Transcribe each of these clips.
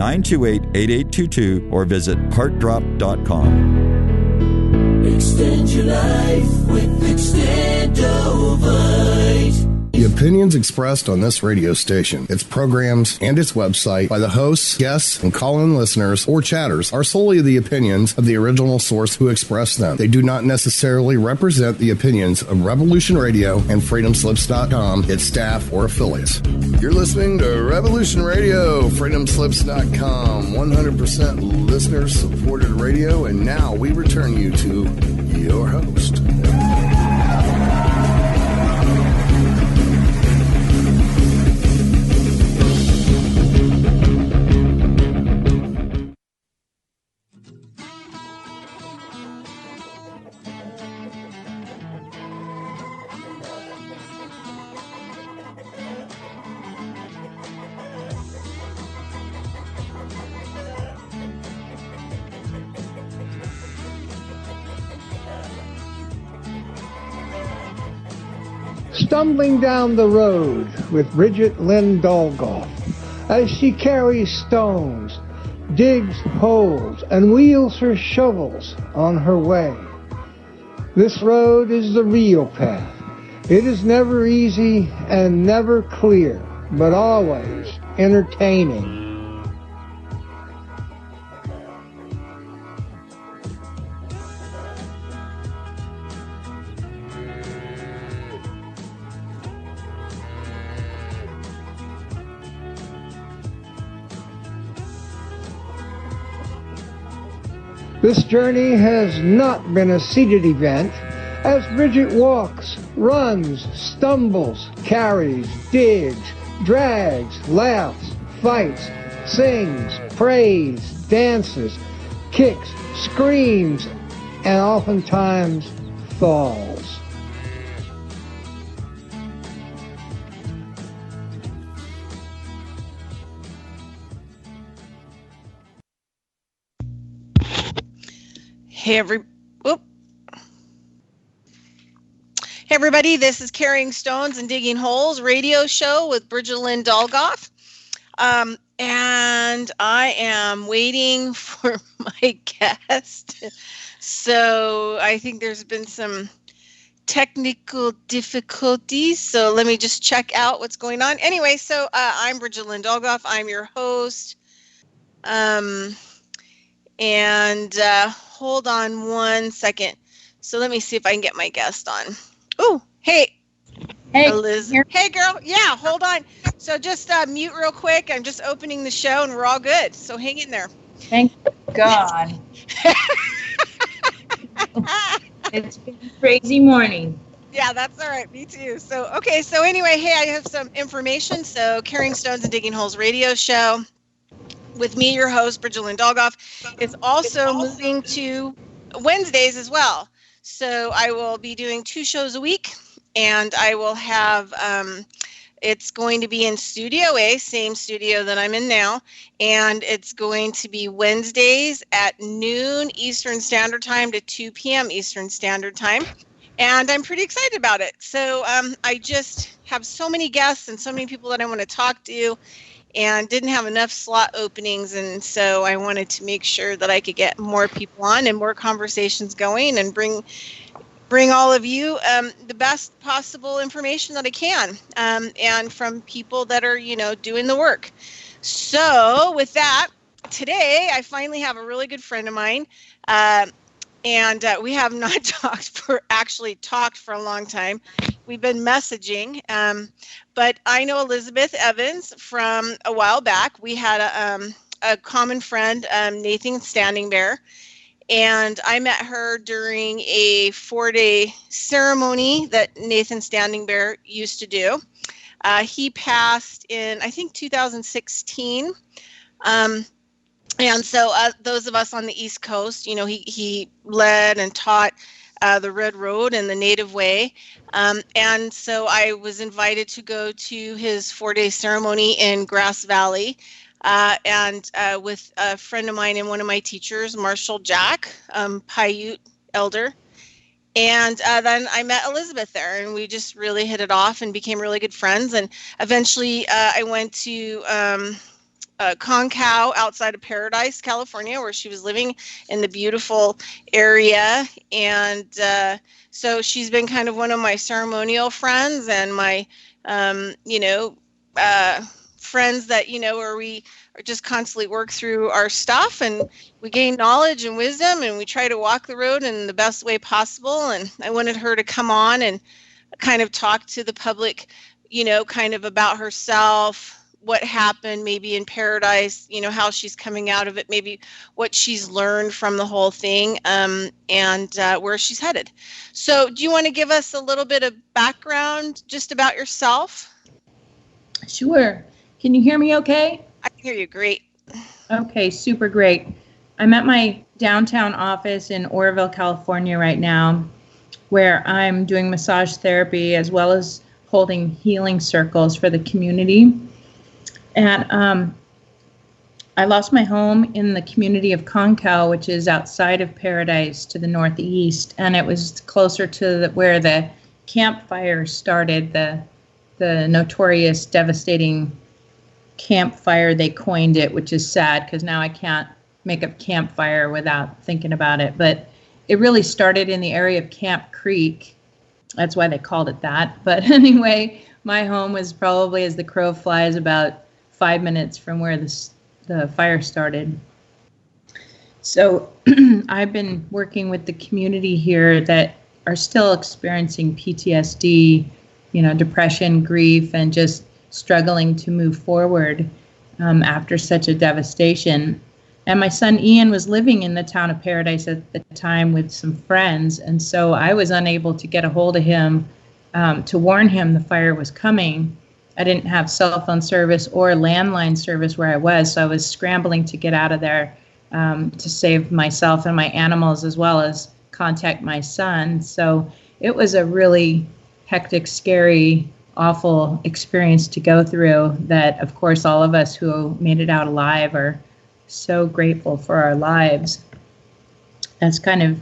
928-8822 or visit heartdrop.com. Extend your life with Extendovite. The opinions expressed on this radio station, its programs, and its website by the hosts, guests, and call-in listeners or chatters are solely the opinions of the original source who expressed them. They do not necessarily represent the opinions of Revolution Radio and FreedomSlips.com, its staff, or affiliates. You're listening to Revolution Radio, FreedomSlips.com, 100% listener-supported radio, and now we return you to your host. Stumbling down the road with Bridgette Lyn Dolgoff as she carries stones, digs holes, and wheels her shovels on her way. This road is the real path. It is never easy and never clear, but always entertaining. This journey has not been a seated event, as Bridgette walks, runs, stumbles, carries, digs, drags, laughs, fights, sings, prays, dances, kicks, screams, and oftentimes falls. Hey, everybody, this is Carrying Stones and Digging Holes radio show with Bridgette Lyn Dolgoff. And I am waiting for my guest. So I think there's been some technical difficulties. So let me just check out what's going on. Anyway, so I'm Bridgette Lyn Dolgoff. I'm your host. Hold on one second. So let me see if I can get my guest on. Oh, hey. Hey, Liz. Hey, girl. Yeah, hold on. So just mute real quick. I'm just opening the show and we're all good. So hang in there. Thank God. It's been a crazy morning. Yeah, that's all right. Me too. So, okay. So anyway, hey, I have some information. So Carrying Stones and Digging Holes radio show with me, your host, Bridgette Lyn Dolgoff, is also moving to Wednesdays as well. So I will be doing 2 shows a week, and I will have, it's going to be in Studio A, same studio that I'm in now, and it's going to be Wednesdays at noon Eastern Standard Time to 2 p.m. Eastern Standard Time, and I'm pretty excited about it. So I just have so many guests and so many people that I want to talk to, and didn't have enough slot openings, and so I wanted to make sure that I could get more people on and more conversations going and bring all of you the best possible information that I can, and from people that are, doing the work. So with that, today I finally have a really good friend of mine, and we have not talked for a long time. We've been messaging, but I know Elizabeth Evans from a while back. We had a common friend, Nathan Standing Bear, and I met her during a 4-day ceremony that Nathan Standing Bear used to do. He passed in, I think, 2016. And so those of us on the East Coast, he led and taught the Red Road and the Native Way. And so I was invited to go to his 4-day ceremony in Grass Valley, and with a friend of mine and one of my teachers, Marshall Jack, Paiute elder. And then I met Elizabeth there, and we just really hit it off and became really good friends. And eventually I went to Concow outside of Paradise, California, where she was living in the beautiful area. And so she's been kind of one of my ceremonial friends and my, friends that, where we are just constantly work through our stuff and we gain knowledge and wisdom and we try to walk the road in the best way possible. And I wanted her to come on and kind of talk to the public, kind of about herself, what happened maybe in Paradise, how she's coming out of it, maybe what she's learned from the whole thing, and where she's headed. So do you want to give us a little bit of background just about yourself? Sure. Can you hear me okay? I can hear you great. Okay, super great. I'm at my downtown office in Oroville, California right now, where I'm doing massage therapy as well as holding healing circles for the community. And I lost my home in the community of Concow, which is outside of Paradise to the northeast, and it was closer to where the campfire started, the notorious, devastating campfire, they coined it, which is sad because now I can't make up campfire without thinking about it. But it really started in the area of Camp Creek. That's why they called it that. But anyway, my home was probably, as the crow flies, about 5 minutes from where the fire started. So I've been working with the community here that are still experiencing PTSD, depression, grief, and just struggling to move forward after such a devastation. And my son Ian was living in the town of Paradise at the time with some friends, and so I was unable to get a hold of him to warn him the fire was coming. I didn't have cell phone service or landline service where I was, so I was scrambling to get out of there to save myself and my animals as well as contact my son. So it was a really hectic, scary, awful experience to go through that, of course, all of us who made it out alive are so grateful for our lives. That's kind of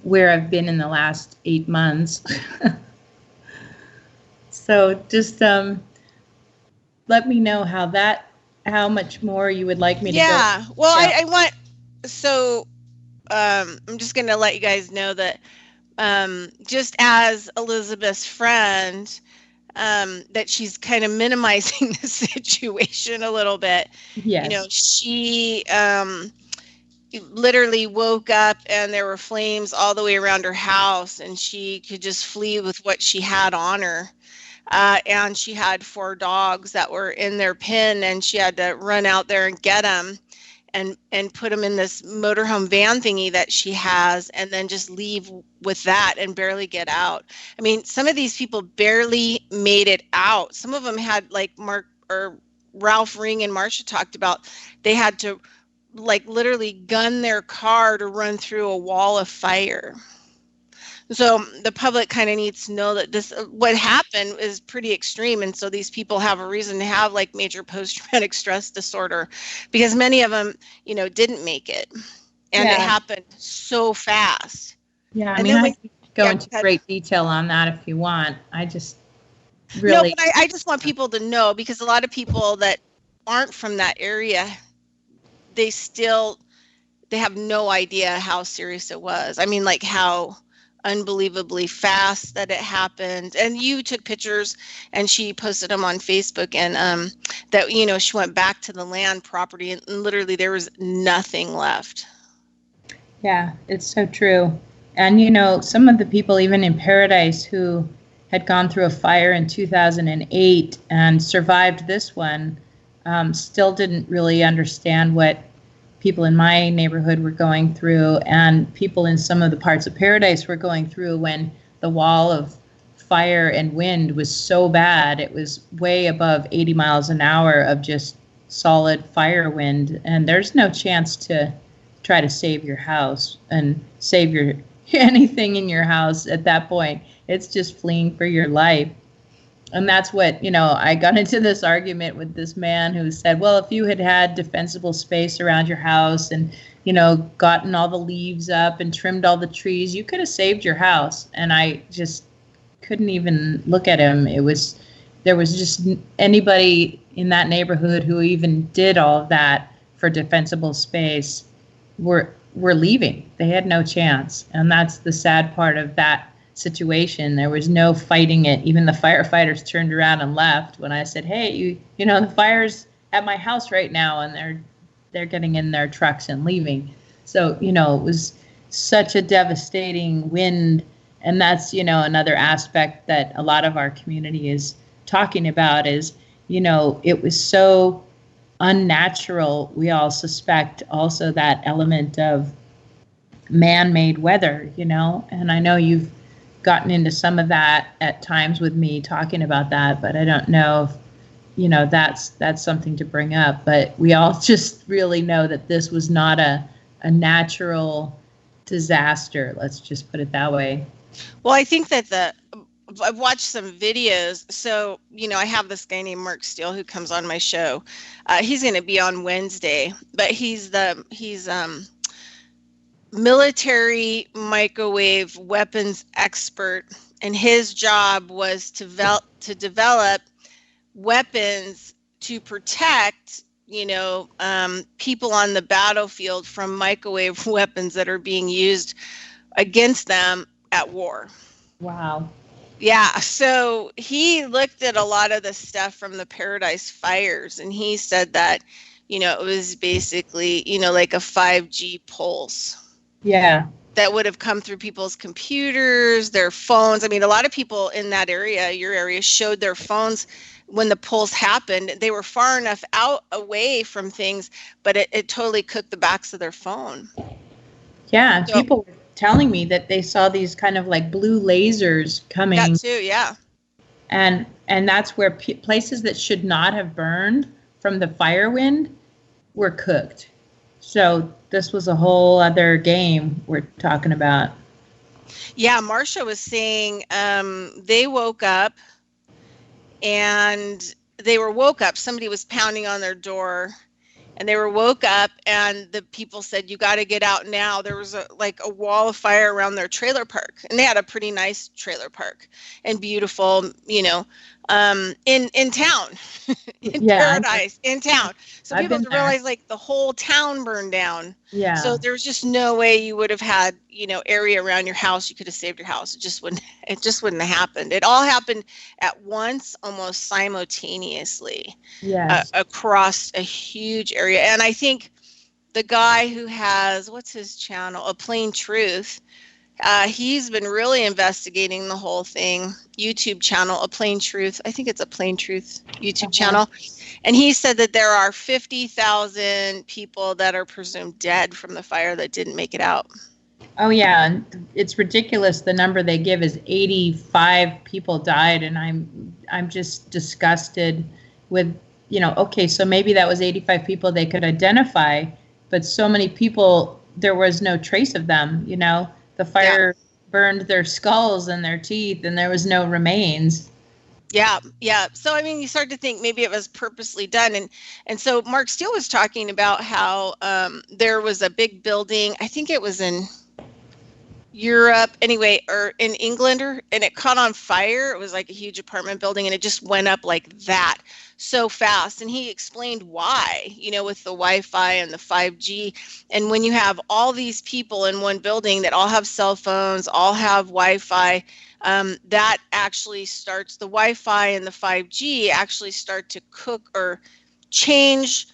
where I've been in the last 8 months. So just let me know how much more you would like me to go. Yeah, well, I want, so I'm just going to let you guys know that just as Elizabeth's friend, that she's kind of minimizing the situation a little bit. Yes. She literally woke up and there were flames all the way around her house and she could just flee with what she had on her. And she had 4 dogs that were in their pen and she had to run out there and get them and put them in this motorhome van thingy that she has and then just leave with that and barely get out. I mean, some of these people barely made it out. Some of them had, like Mark or Ralph Ring and Marcia talked about, they had to like literally gun their car to run through a wall of fire. So the public kind of needs to know that this, what happened is pretty extreme. And so these people have a reason to have like major post-traumatic stress disorder because many of them, didn't make it. And it happened so fast. Yeah, I mean, I can go into great detail on that if you want. I just really... No, but I just want people to know because a lot of people that aren't from that area, they have no idea how serious it was. I mean, like how unbelievably fast that it happened. And you took pictures and she posted them on Facebook and that, she went back to the land property and literally there was nothing left. Yeah, it's so true. And, some of the people even in Paradise who had gone through a fire in 2008 and survived this one still didn't really understand what people in my neighborhood were going through and people in some of the parts of Paradise were going through when the wall of fire and wind was so bad. It was way above 80 miles an hour of just solid fire wind. And there's no chance to try to save your house and save anything in your house at that point. It's just fleeing for your life. And that's what, I got into this argument with this man who said, well, if you had defensible space around your house and, gotten all the leaves up and trimmed all the trees, you could have saved your house. And I just couldn't even look at him. There was just anybody in that neighborhood who even did all of that for defensible space were leaving. They had no chance. And that's the sad part of that situation. There was no fighting it. Even the firefighters turned around and left when I said, hey, you know, the fire's at my house right now, and they're getting in their trucks and leaving. So, you know, it was such a devastating wind. And that's, you know, another aspect that a lot of our community is talking about is, you know, it was so unnatural. We all suspect also that element of man-made weather, you know, and I know you've gotten into some of that at times with me talking about that, but I don't know if, you know, that's something to bring up. But we all just really know that this was not a natural disaster. Let's just put it that way. Well, I think that I've watched some videos. So, you know, I have this guy named Mark Steele who comes on my show. He's going to be on Wednesday, but he's military microwave weapons expert, and his job was to develop weapons to protect, you know, people on the battlefield from microwave weapons that are being used against them at war. Wow. Yeah, so he looked at a lot of the stuff from the Paradise Fires, and he said that, you know, it was basically, you know, like a 5G pulse. Yeah. That would have come through people's computers, their phones. I mean, a lot of people in that area, your area, showed their phones when the pulse happened. They were far enough away from things, but it totally cooked the backs of their phone. Yeah, So, people were telling me that they saw these kind of like blue lasers coming. That too, yeah. And that's where places that should not have burned from the fire wind were cooked. So this was a whole other game we're talking about. Yeah, Marcia was saying they woke up and somebody was pounding on their door, and they were woke up, and the people said, you got to get out now. There was a wall of fire around their trailer park, and they had a pretty nice trailer park and beautiful, you know, in town, in Paradise, in town. So people didn't realize like the whole town burned down. Yeah. So there was just no way you would have had, you know, area around your house. You could have saved your house. It just wouldn't have happened. It all happened at once, almost simultaneously. Yes. Across a huge area. And I think the guy who has, what's his channel? A Plain Truth. He's been really investigating the whole thing. YouTube channel, A Plain Truth. I think it's A Plain Truth YouTube channel. And he said that there are 50,000 people that are presumed dead from the fire that didn't make it out. Oh, yeah. And it's ridiculous. The number they give is 85 people died. And I'm just disgusted with, you know, okay, so maybe that was 85 people they could identify, but so many people, there was no trace of them, you know. The fire burned their skulls and their teeth, and there was no remains. Yeah, yeah. So, I mean, you start to think maybe it was purposely done. And so Mark Steele was talking about how there was a big building, I think it was in Europe, anyway, or in England, and it caught on fire. It was like a huge apartment building, and it just went up like that so fast. And he explained why, you know, with the Wi-Fi and the 5G. And when you have all these people in one building that all have cell phones, all have Wi-Fi, that actually starts, the Wi-Fi and the 5G actually start to cook or change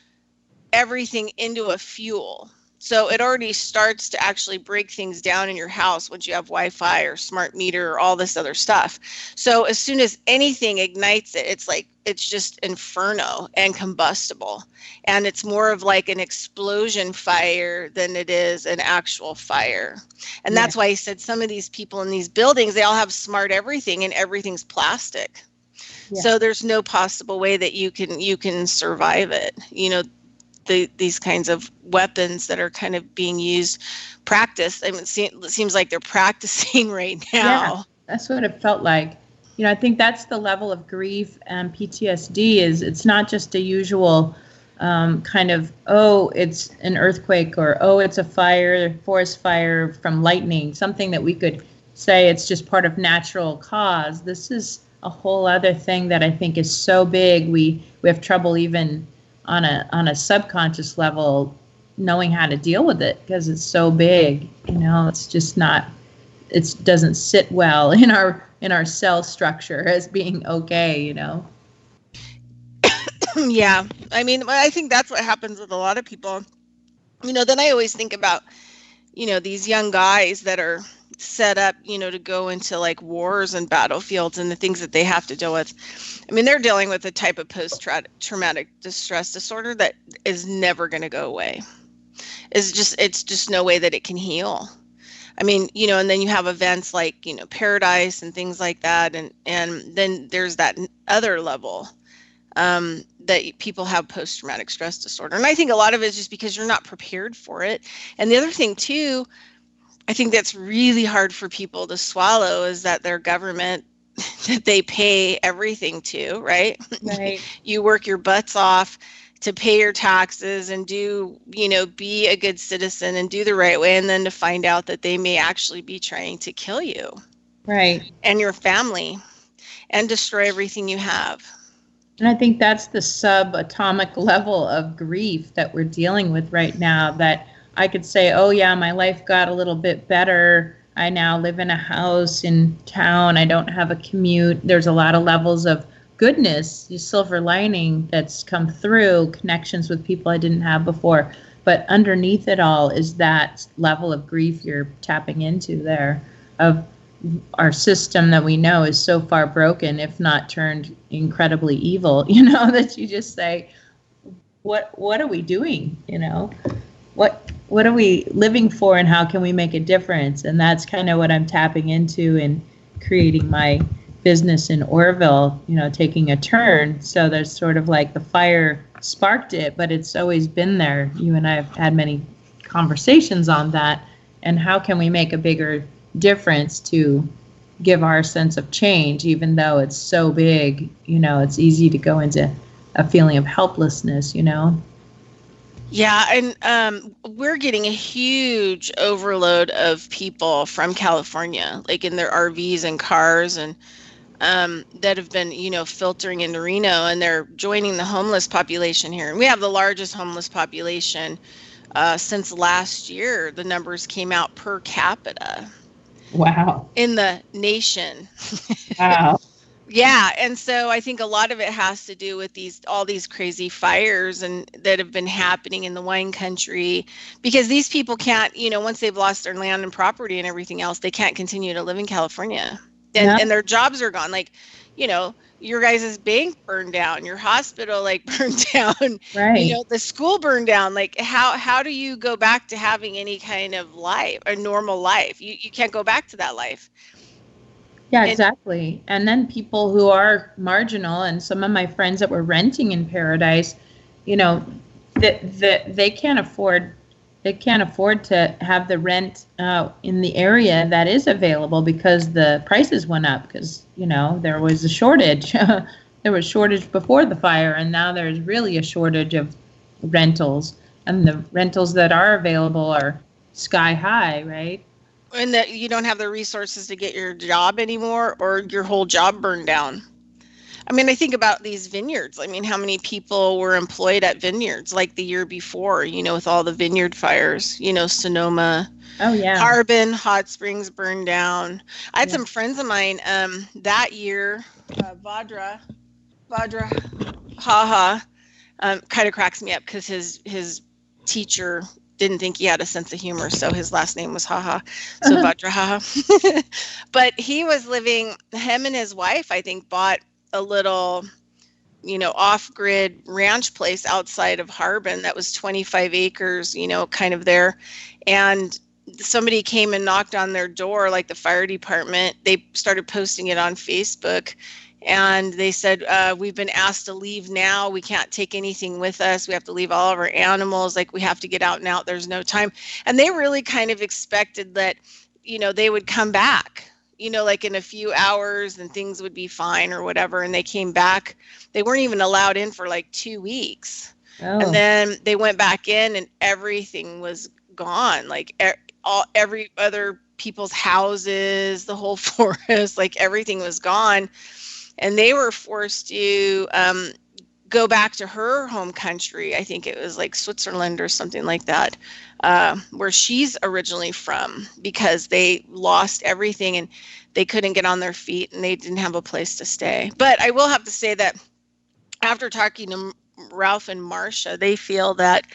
everything into a fuel. So it already starts to actually break things down in your house once you have Wi-Fi or smart meter or all this other stuff. So as soon as anything ignites it, it's just inferno and combustible. And it's more of like an explosion fire than it is an actual fire. And that's why he said some of these people in these buildings, they all have smart everything and everything's plastic. Yeah. So there's no possible way that you can survive it. You know, these kinds of weapons that are kind of being used, practiced. I mean, it seems like they're practicing right now. Yeah, that's what it felt like. You know, I think that's the level of grief and PTSD is it's not just a usual kind of, oh, it's an earthquake or, oh, it's a fire, forest fire from lightning, something that we could say it's just part of natural cause. This is a whole other thing that I think is so big. We have trouble even on a subconscious level knowing how to deal with it because it's so big. It's just not. It doesn't sit well in our cell structure as being okay. Yeah, I mean, I think that's what happens with a lot of people. Then I always think about, these young guys that are set up, to go into like wars and battlefields and the things that they have to deal with. I mean, they're dealing with a type of post-traumatic distress disorder that is never going to go away. It's just no way that it can heal. I mean, and then you have events like, Paradise and things like that. And then there's that other level that people have post-traumatic stress disorder. And I think a lot of it is just because you're not prepared for it. And the other thing too, I think that's really hard for people to swallow is that their government that they pay everything to, right? Right. You work your butts off to pay your taxes and do, be a good citizen and do the right way. And then to find out that they may actually be trying to kill you. Right. And your family and destroy everything you have. And I think that's the subatomic level of grief that we're dealing with right now, that I could say, oh yeah, my life got a little bit better. I now live in a house in town. I don't have a commute. There's a lot of levels of goodness, the silver lining that's come through, connections with people I didn't have before. But underneath it all is that level of grief you're tapping into there of our system that we know is so far broken, if not turned incredibly evil, that you just say, what are we doing? What are we living for and how can we make a difference? And that's kind of what I'm tapping into in creating my business in Orville, taking a turn. So there's sort of like the fire sparked it, but it's always been there. You and I have had many conversations on that. And how can we make a bigger difference to give our sense of change, even though it's so big, it's easy to go into a feeling of helplessness, Yeah, and we're getting a huge overload of people from California, like in their RVs and cars, and that have been, filtering into Reno, and they're joining the homeless population here. And we have the largest homeless population since last year. The numbers came out per capita. Wow. In the nation. Wow. Yeah, and so I think a lot of it has to do with all these crazy fires and that have been happening in the wine country, because these people can't, once they've lost their land and property and everything else, they can't continue to live in California. And their jobs are gone. Like, your guys' bank burned down, your hospital burned down, right. The school burned down. Like how do you go back to having any kind of life, a normal life? You can't go back to that life. Yeah, exactly. And then people who are marginal, and some of my friends that were renting in Paradise, that they can't afford to have the rent in the area that is available because the prices went up because, there was a shortage. There was shortage before the fire, and now there's really a shortage of rentals. And the rentals that are available are sky high, right? And that you don't have the resources to get your job anymore, or your whole job burned down. I mean, I think about these vineyards. I mean, how many people were employed at vineyards like the year before, with all the vineyard fires, Sonoma, oh yeah, Harbin, Hot Springs burned down. I had some friends of mine that year, Vadra, haha, kind of cracks me up because his teacher didn't think he had a sense of humor, so his last name was Haha. So Vadra Haha. But he was living, him and his wife, I think, bought a little, off-grid ranch place outside of Harbin that was 25 acres, kind of there. And somebody came and knocked on their door, like the fire department. They started posting it on Facebook. And they said, we've been asked to leave now. We can't take anything with us. We have to leave all of our animals. Like, we have to get out and out. There's no time. And they really kind of expected that, they would come back, like in a few hours and things would be fine or whatever. And they came back. They weren't even allowed in for like 2 weeks. Oh. And then they went back in and everything was gone. Like every other people's houses, the whole forest, like everything was gone. and they were forced to go back to her home country. I think it was like Switzerland or something like that, where she's originally from, because they lost everything and they couldn't get on their feet and they didn't have a place to stay. But I will have to say that after talking to Ralph and Marcia, they feel that,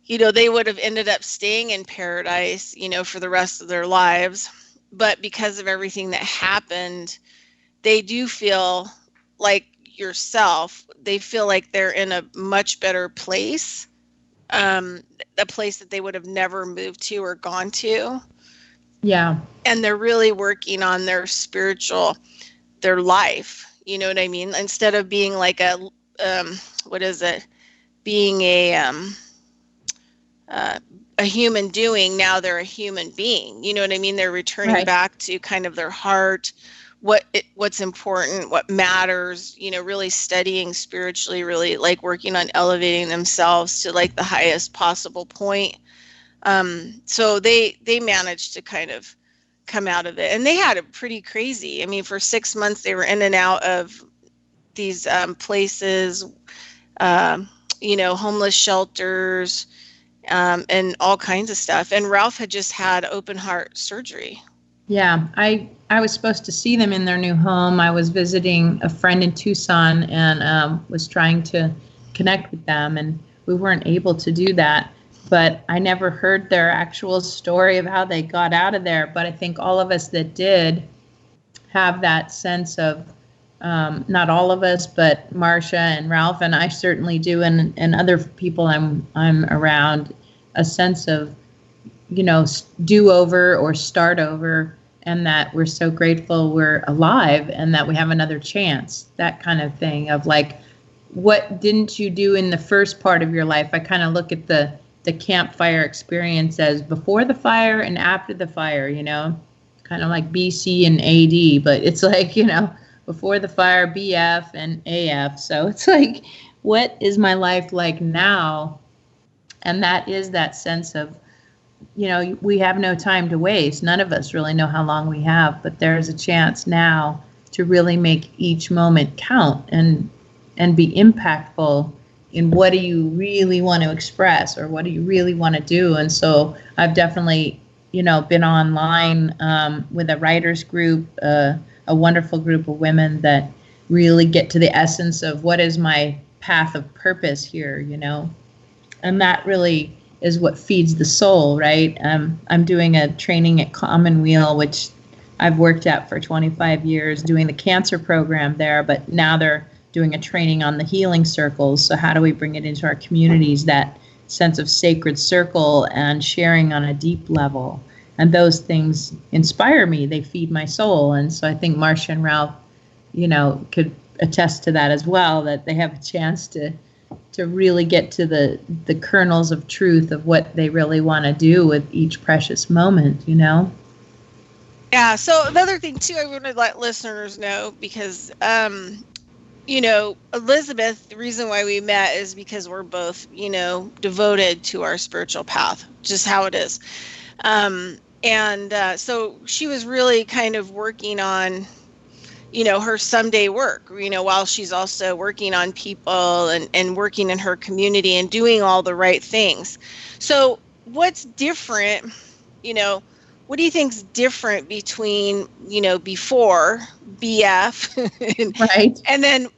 they would have ended up staying in paradise, for the rest of their lives. But because of everything that happened, they do feel like yourself, they feel like they're in a much better place, a place that they would have never moved to or gone to. Yeah. And they're really working on their life. You know what I mean? Instead of being like being a human doing, now they're a human being. You know what I mean? They're returning back to kind of their heart, what's important, what matters, really studying spiritually, really like working on elevating themselves to like the highest possible point. So they managed to kind of come out of it, and they had it pretty crazy. I mean, for 6 months they were in and out of these places, homeless shelters, and all kinds of stuff. And Ralph had just had open heart surgery. Yeah, I was supposed to see them in their new home. I was visiting a friend in Tucson and was trying to connect with them, and we weren't able to do that. But I never heard their actual story of how they got out of there. But I think all of us that did have that sense of, not all of us, but Marcia and Ralph, and I certainly do, and other people I'm around, a sense of, do over or start over, and that we're so grateful we're alive and that we have another chance. That kind of thing of like, what didn't you do in the first part of your life? I kind of look at the campfire experience as before the fire and after the fire, kind of like BC and AD, but it's like, before the fire, BF and AF. So it's like, what is my life like now? And that is that sense of, we have no time to waste. None of us really know how long we have, but there's a chance now to really make each moment count and be impactful in what do you really want to express or what do you really want to do. And so I've definitely, been online with a writers group, a wonderful group of women that really get to the essence of what is my path of purpose here, and that really is what feeds the soul, right? I'm doing a training at Commonweal, which I've worked at for 25 years, doing the cancer program there, but now they're doing a training on the healing circles. So how do we bring it into our communities, that sense of sacred circle and sharing on a deep level? And those things inspire me. They feed my soul. And so I think Marcia and Ralph, could attest to that as well, that they have a chance to really get to the kernels of truth of what they really want to do with each precious moment, Yeah. So another thing too, I want to let listeners know, because, Elizabeth, the reason why we met is because we're both, devoted to our spiritual path, just how it is. So she was really kind of working on, her someday work, while she's also working on people and working in her community and doing all the right things. So what's different, what do you think's different between, before BF right. and then,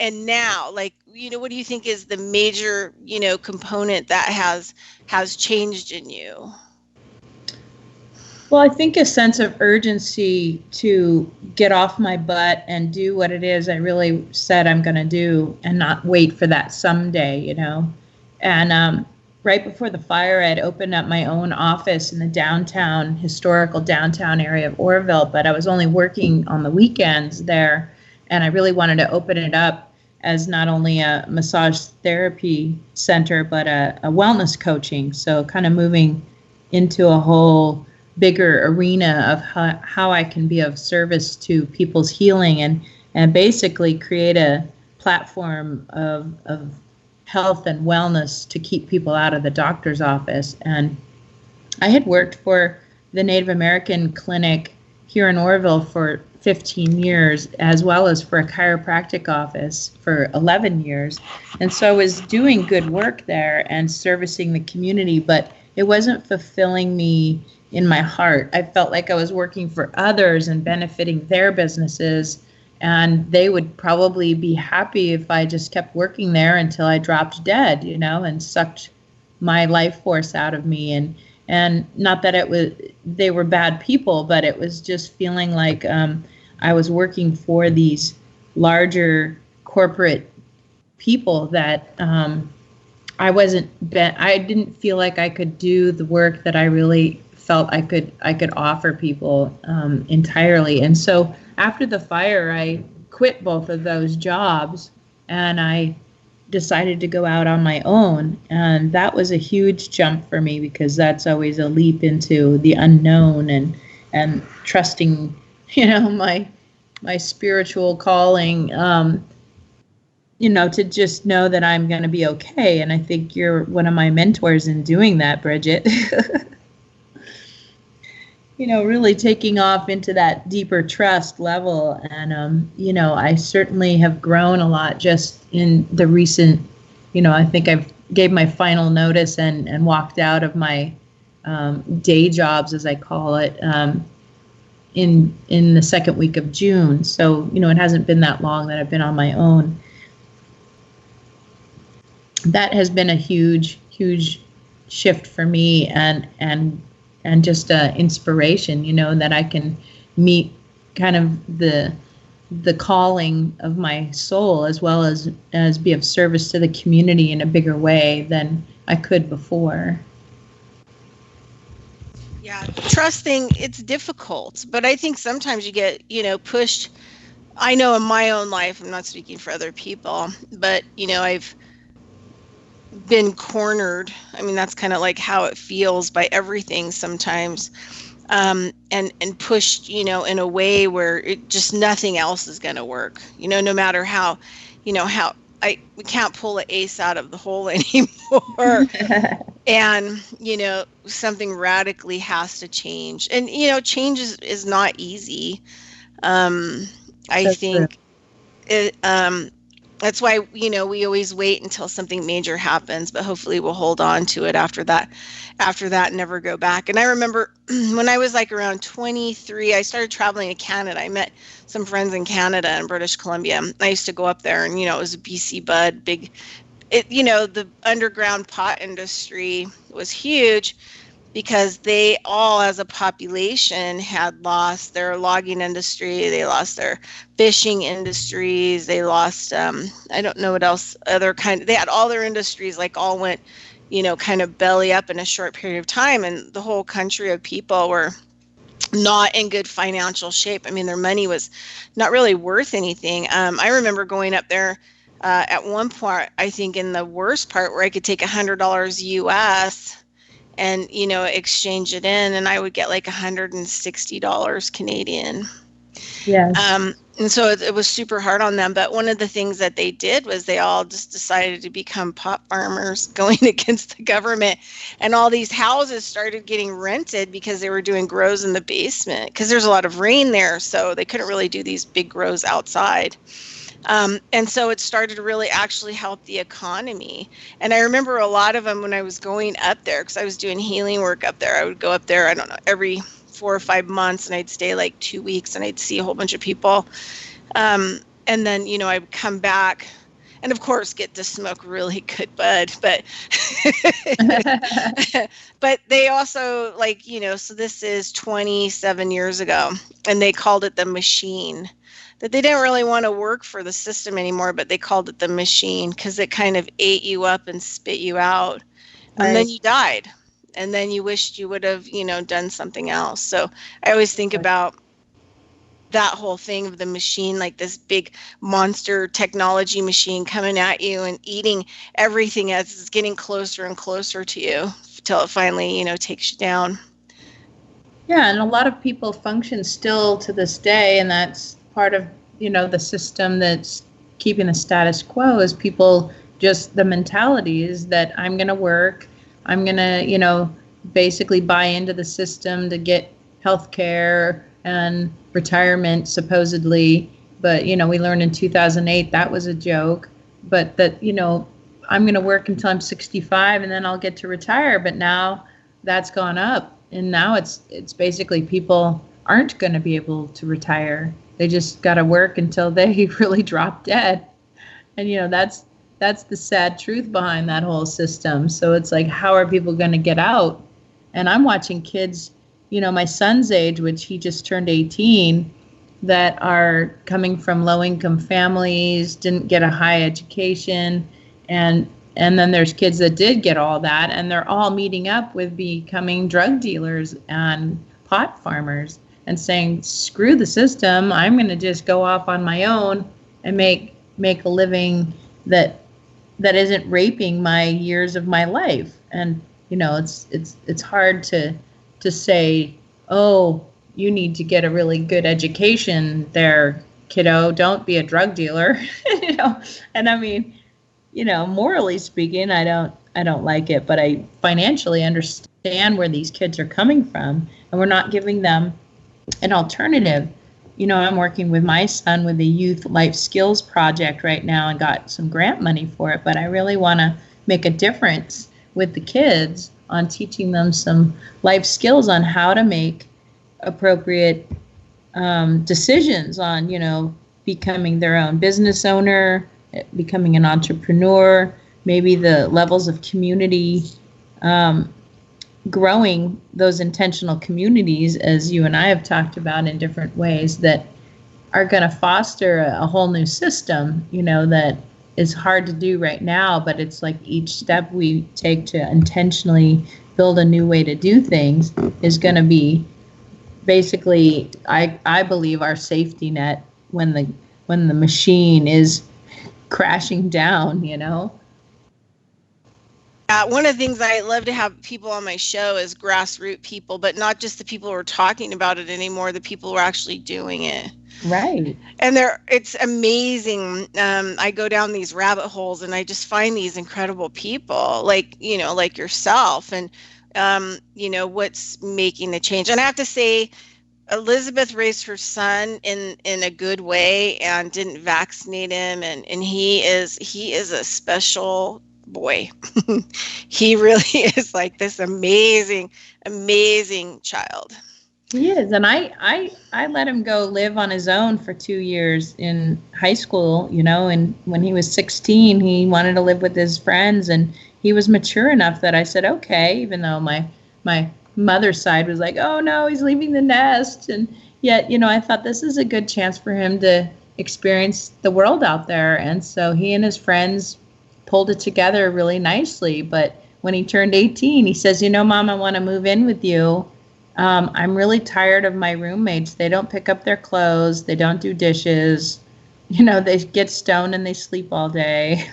and now, like, what do you think is the major, component that has changed in you? Well, I think a sense of urgency to get off my butt and do what it is I really said I'm going to do and not wait for that someday, And right before the fire, I'd opened up my own office in the historical downtown area of Oroville, but I was only working on the weekends there. And I really wanted to open it up as not only a massage therapy center, but a wellness coaching. So kind of moving into a whole bigger arena of how I can be of service to people's healing and basically create a platform of health and wellness to keep people out of the doctor's office. And I had worked for the Native American clinic here in Oroville for 15 years, as well as for a chiropractic office for 11 years. And so I was doing good work there and servicing the community, but it wasn't fulfilling me in my heart. I felt like I was working for others and benefiting their businesses, and they would probably be happy if I just kept working there until I dropped dead, and sucked my life force out of me. And not that they were bad people, but it was just feeling like I was working for these larger corporate people that I didn't feel like I could do the work that I really felt I could offer people entirely. And so after the fire, I quit both of those jobs and I decided to go out on my own. And that was a huge jump for me, because that's always a leap into the unknown and trusting, my spiritual calling, to just know that I'm going to be okay. And I think you're one of my mentors in doing that, Bridgette. Really taking off into that deeper trust level. And, I certainly have grown a lot just in the recent, I think I've gave my final notice and walked out of my day jobs, as I call it, in the second week of June. So, it hasn't been that long that I've been on my own. That has been a huge, huge shift for me, and just inspiration, that I can meet kind of the calling of my soul, as well as be of service to the community in a bigger way than I could before. Yeah, trusting, it's difficult, but I think sometimes you get, pushed. I know in my own life, I'm not speaking for other people, but, I've been cornered. I mean, that's kind of like how it feels by everything sometimes, and pushed, in a way where it just nothing else is going to work, no matter how, we can't pull an ace out of the hole anymore. And, something radically has to change. And, change is not easy. I think it, that's why, we always wait until something major happens, but hopefully we'll hold on to it after that, never go back. And I remember when I was like around 23, I started traveling to Canada. I met some friends in Canada and British Columbia. I used to go up there, and, it was a BC Bud, the underground pot industry was huge, because they all, as a population, had lost their logging industry, they lost their fishing industries, they lost, I don't know what else, they had all their industries, all went, kind of belly up in a short period of time, and the whole country of people were not in good financial shape. I mean, their money was not really worth anything. I remember going up there at one point, I think in the worst part, where I could take $100 US and, exchange it in, and I would get like $160 Canadian. Yes. And so it was super hard on them. But one of the things that they did was they all just decided to become pot farmers, going against the government. And all these houses started getting rented because they were doing grows in the basement, because there's a lot of rain there. So they couldn't really do these big grows outside. And so it started to really actually help the economy. And I remember a lot of them when I was going up there, because I was doing healing work up there. I would go up there, I don't know, every 4 or 5 months, and I'd stay like 2 weeks, and I'd see a whole bunch of people. And then, I'd come back and, of course, get to smoke really good bud. But but they also, so this is 27 years ago, and they called it the machine. That they didn't really want to work for the system anymore, but they called it the machine, because it kind of ate you up and spit you out. And Right. then you died. And then you wished you would have, done something else. So I always think about that whole thing of the machine, like this big monster technology machine coming at you and eating everything as it's getting closer and closer to you, till it finally, takes you down. Yeah, and a lot of people function still to this day, and that's part of, the system that's keeping the status quo, is people, just the mentality is that I'm going to work, I'm going to, basically buy into the system to get health care, and retirement supposedly. But, we learned in 2008 that was a joke. But that, I'm going to work until I'm 65 and then I'll get to retire. But now that's gone up. And now it's basically people aren't going to be able to retire. They just got to work until they really drop dead. And, that's the sad truth behind that whole system. So it's like, how are people going to get out? And I'm watching kids, my son's age, which he just turned 18, that are coming from low-income families, didn't get a high education, and then there's kids that did get all that, and they're all meeting up with becoming drug dealers and pot farmers and saying, screw the system, I'm going to just go off on my own and make a living that isn't raping my years of my life. And it's hard to say, oh, you need to get a really good education there, kiddo. Don't be a drug dealer. And I mean, morally speaking, I don't like it, but I financially understand where these kids are coming from, and we're not giving them an alternative. I'm working with my son with the Youth Life Skills Project right now and got some grant money for it, but I really want to make a difference with the kids on teaching them some life skills on how to make appropriate decisions on, becoming their own business owner, becoming an entrepreneur, maybe the levels of community, growing those intentional communities, as you and I have talked about in different ways, that are going to foster a whole new system, that is hard to do right now, but it's like each step we take to intentionally build a new way to do things is going to be basically, I believe, our safety net when the machine is crashing down, One of the things I love to have people on my show is grassroots people, but not just the people who are talking about it anymore, the people who are actually doing it. Right. And it's amazing. I go down these rabbit holes and I just find these incredible people like yourself and, what's making the change. And I have to say, Elizabeth raised her son in a good way and didn't vaccinate him. And he is a special boy. He really is like this amazing child. He is. And I let him go live on his own for 2 years in high school, and when he was 16, he wanted to live with his friends, and he was mature enough that I said, okay, even though my mother's side was like, oh no, he's leaving the nest. And yet, I thought this is a good chance for him to experience the world out there. And so he and his friends pulled it together really nicely. But when he turned 18, he says, Mom, I want to move in with you. I'm really tired of my roommates. They don't pick up their clothes. They don't do dishes. They get stoned and they sleep all day.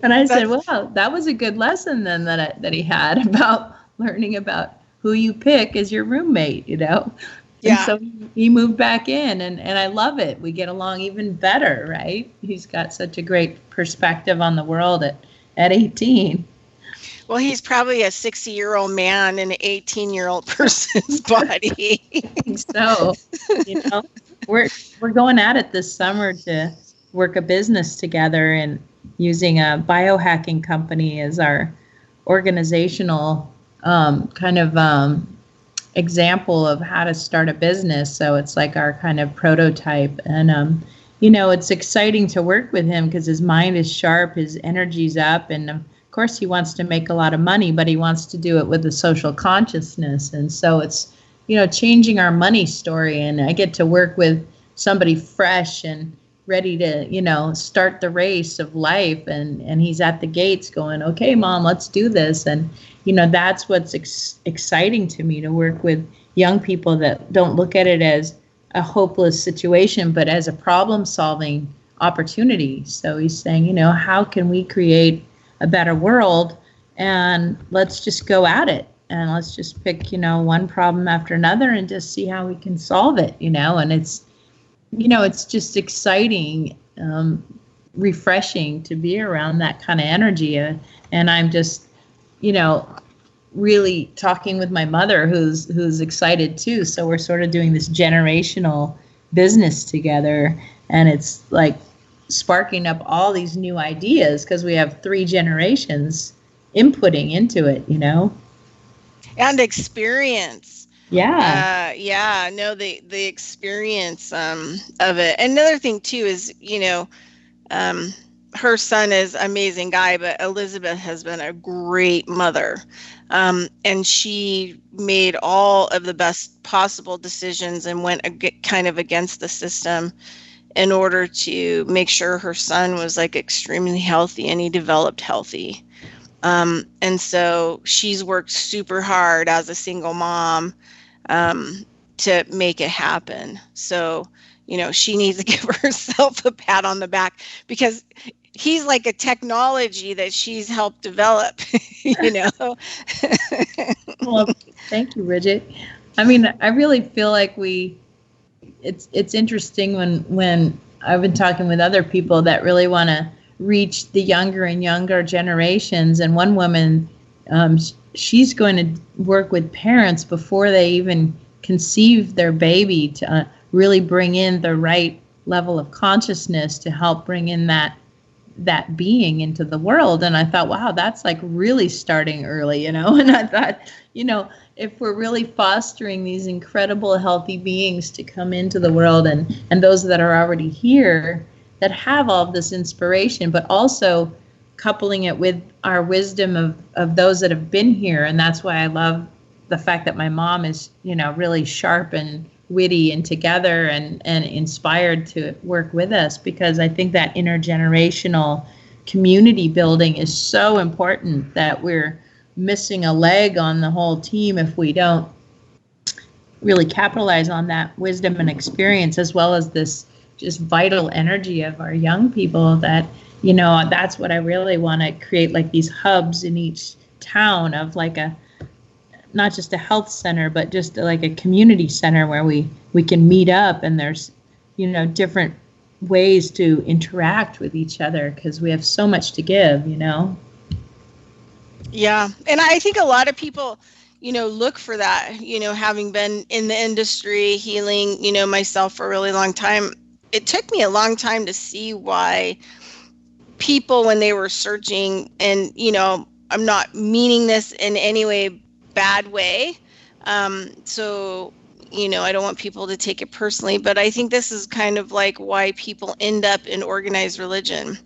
And I said, well, that was a good lesson then that he had about learning about who you pick as your roommate, Yeah. And so he moved back in, and I love it. We get along even better, right? He's got such a great perspective on the world at 18. Well, he's probably a 60-year-old man in an 18-year-old person's body. So, we're going at it this summer to work a business together and using a biohacking company as our organizational example of how to start a business. So it's like our kind of prototype. And, it's exciting to work with him because his mind is sharp, his energy's up, and of course he wants to make a lot of money, but he wants to do it with a social consciousness. And so it's, changing our money story. And I get to work with somebody fresh and ready to, start the race of life. And he's at the gates going, okay, Mom, let's do this. And, that's what's exciting to me, to work with young people that don't look at it as a hopeless situation, but as a problem-solving opportunity. So he's saying, how can we create a better world? And let's just go at it. And let's just pick, one problem after another and just see how we can solve it, And it's, it's just exciting, refreshing to be around that kind of energy. And I'm just, really talking with my mother, who's excited too. So we're sort of doing this generational business together, and it's like sparking up all these new ideas because we have 3 generations inputting into it, you know, and experience. Yeah. No, the experience of it. Another thing too is, you know, her son is an amazing guy, but Elizabeth has been a great mother. And she made all of the best possible decisions and went kind of against the system in order to make sure her son was like extremely healthy and he developed healthy. And so she's worked super hard as a single mom to make it happen. So, you know, she needs to give herself a pat on the back because he's like a technology that she's helped develop, you know. Well, thank you, Bridgette. I mean, I really feel like it's interesting when I've been talking with other people that really want to reach the younger and younger generations. And one woman, she's going to work with parents before they even conceive their baby to really bring in the right level of consciousness to help bring in that being into the world. And I thought, wow, that's like really starting early, you know. And I thought, you know, if we're really fostering these incredible healthy beings to come into the world, and those that are already here that have all of this inspiration, but also coupling it with our wisdom of those that have been here. And that's why I love the fact that my mom is, you know, really sharp and witty and together and inspired to work with us, because I think that intergenerational community building is so important that we're missing a leg on the whole team if we don't really capitalize on that wisdom and experience, as well as this just vital energy of our young people. That, you know, that's what I really want to create, like these hubs in each town of like not just a health center, but just like a community center where we can meet up, and there's, you know, different ways to interact with each other because we have so much to give, you know. Yeah. And I think a lot of people, you know, look for that, you know, having been in the industry, healing, you know, myself for a really long time. It took me a long time to see why people, when they were searching, and, you know, I'm not meaning this in any way bad way. So, you know, I don't want people to take it personally, but I think this is kind of like why people end up in organized religion.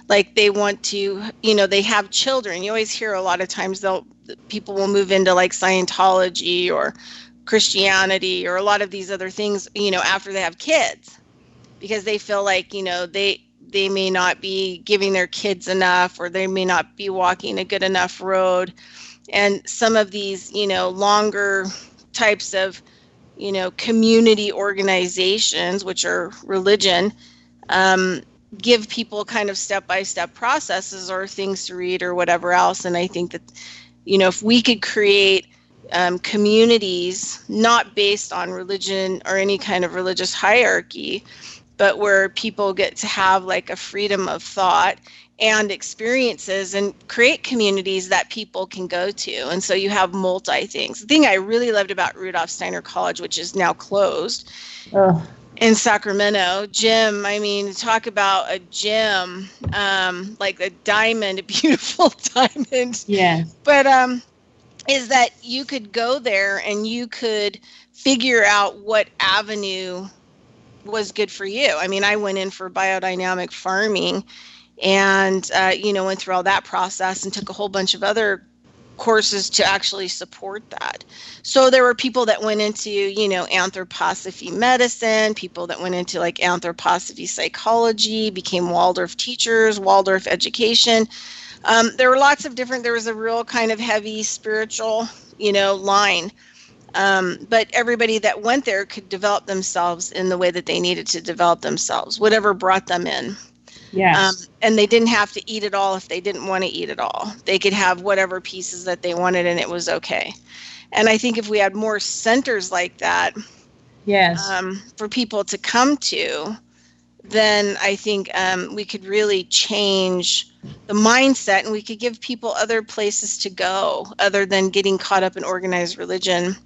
Like they want to, you know, they have children. You always hear a lot of times people will move into like Scientology or Christianity or a lot of these other things, you know, after they have kids, because they feel like, you know, they may not be giving their kids enough, or they may not be walking a good enough road. And some of these, you know, longer types of, you know, community organizations, which are religion, give people kind of step-by-step processes or things to read or whatever else. And I think that, you know, if we could create communities not based on religion or any kind of religious hierarchy, but where people get to have like a freedom of thought and experiences, and create communities that people can go to. And so you have multi things. The thing I really loved about Rudolph Steiner College, which is now closed in Sacramento, gym, I mean, talk about a gym, like a diamond, a beautiful diamond. Yeah. But is that you could go there and you could figure out what avenue was good for you. I mean, I went in for biodynamic farming, and, you know, went through all that process and took a whole bunch of other courses to actually support that. So there were people that went into, you know, anthroposophy medicine, people that went into like anthroposophy psychology, became Waldorf teachers, Waldorf education. There were lots of different, there was a real kind of heavy spiritual, you know, line. But everybody that went there could develop themselves in the way that they needed to develop themselves, whatever brought them in. Yes. And they didn't have to eat it all if they didn't want to eat it all. They could have whatever pieces that they wanted, and it was okay. And I think if we had more centers like that, yes, for people to come to, then I think we could really change the mindset, and we could give people other places to go other than getting caught up in organized religion,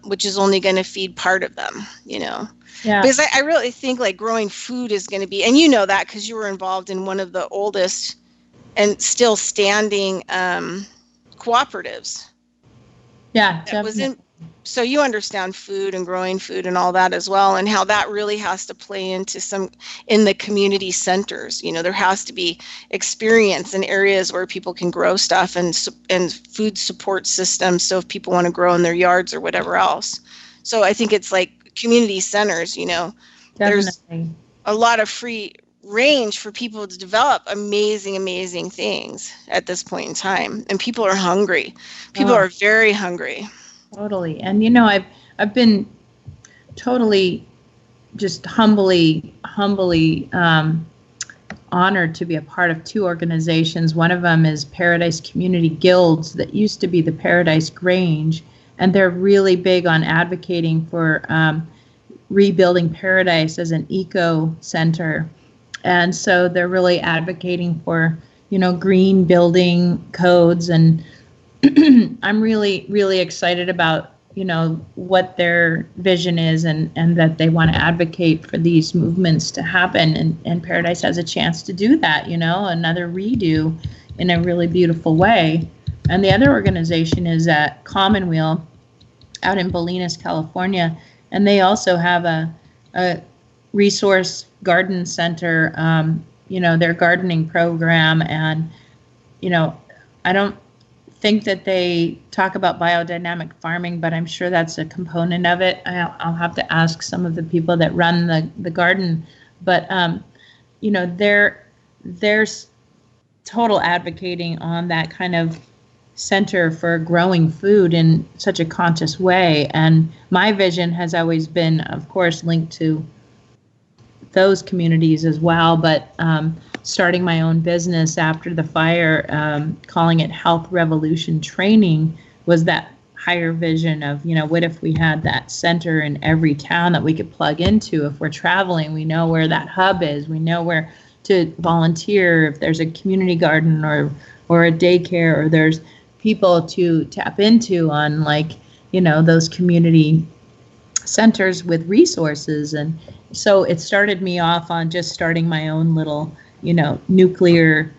which is only going to feed part of them, you know. Yeah. Because I really think like growing food is going to be, and you know that because you were involved in one of the oldest and still standing cooperatives. Yeah, That was definitely. so you understand food and growing food and all that as well, and how that really has to play into in the community centers. You know, there has to be experience in areas where people can grow stuff and food support systems. So if people want to grow in their yards or whatever else. So I think it's like community centers, you know, Definitely. there's a lot of free range for people to develop amazing things at this point in time. And people are hungry. People are very hungry. Totally. And, you know, I've been totally just humbly honored to be a part of two organizations. One of them is Paradise Community Guilds that used to be the Paradise Grange, and they're really big on advocating for rebuilding Paradise as an eco center. And so they're really advocating for, you know, green building codes. And I'm really excited about, you know, what their vision is, and that they want to advocate for these movements to happen. And Paradise has a chance to do that, you know, another redo in a really beautiful way. And the other organization is at Commonweal out in Bolinas, California. And they also have a resource garden center, you know, their gardening program. And, you know, I don't think that they talk about biodynamic farming, but I'm sure that's a component of it. I'll have to ask some of the people that run the garden. But, you know, there's total advocating on that kind of center for growing food in such a conscious way. And my vision has always been, of course, linked to those communities as well, but starting my own business after the fire, calling it Health Revolution Training, was that higher vision of, you know, what if we had that center in every town that we could plug into? If we're traveling, we know where that hub is, we know where to volunteer, if there's a community garden or a daycare, or there's people to tap into on, like, you know, those community centers with resources. And so it started me off on just starting my own little, you know, nuclear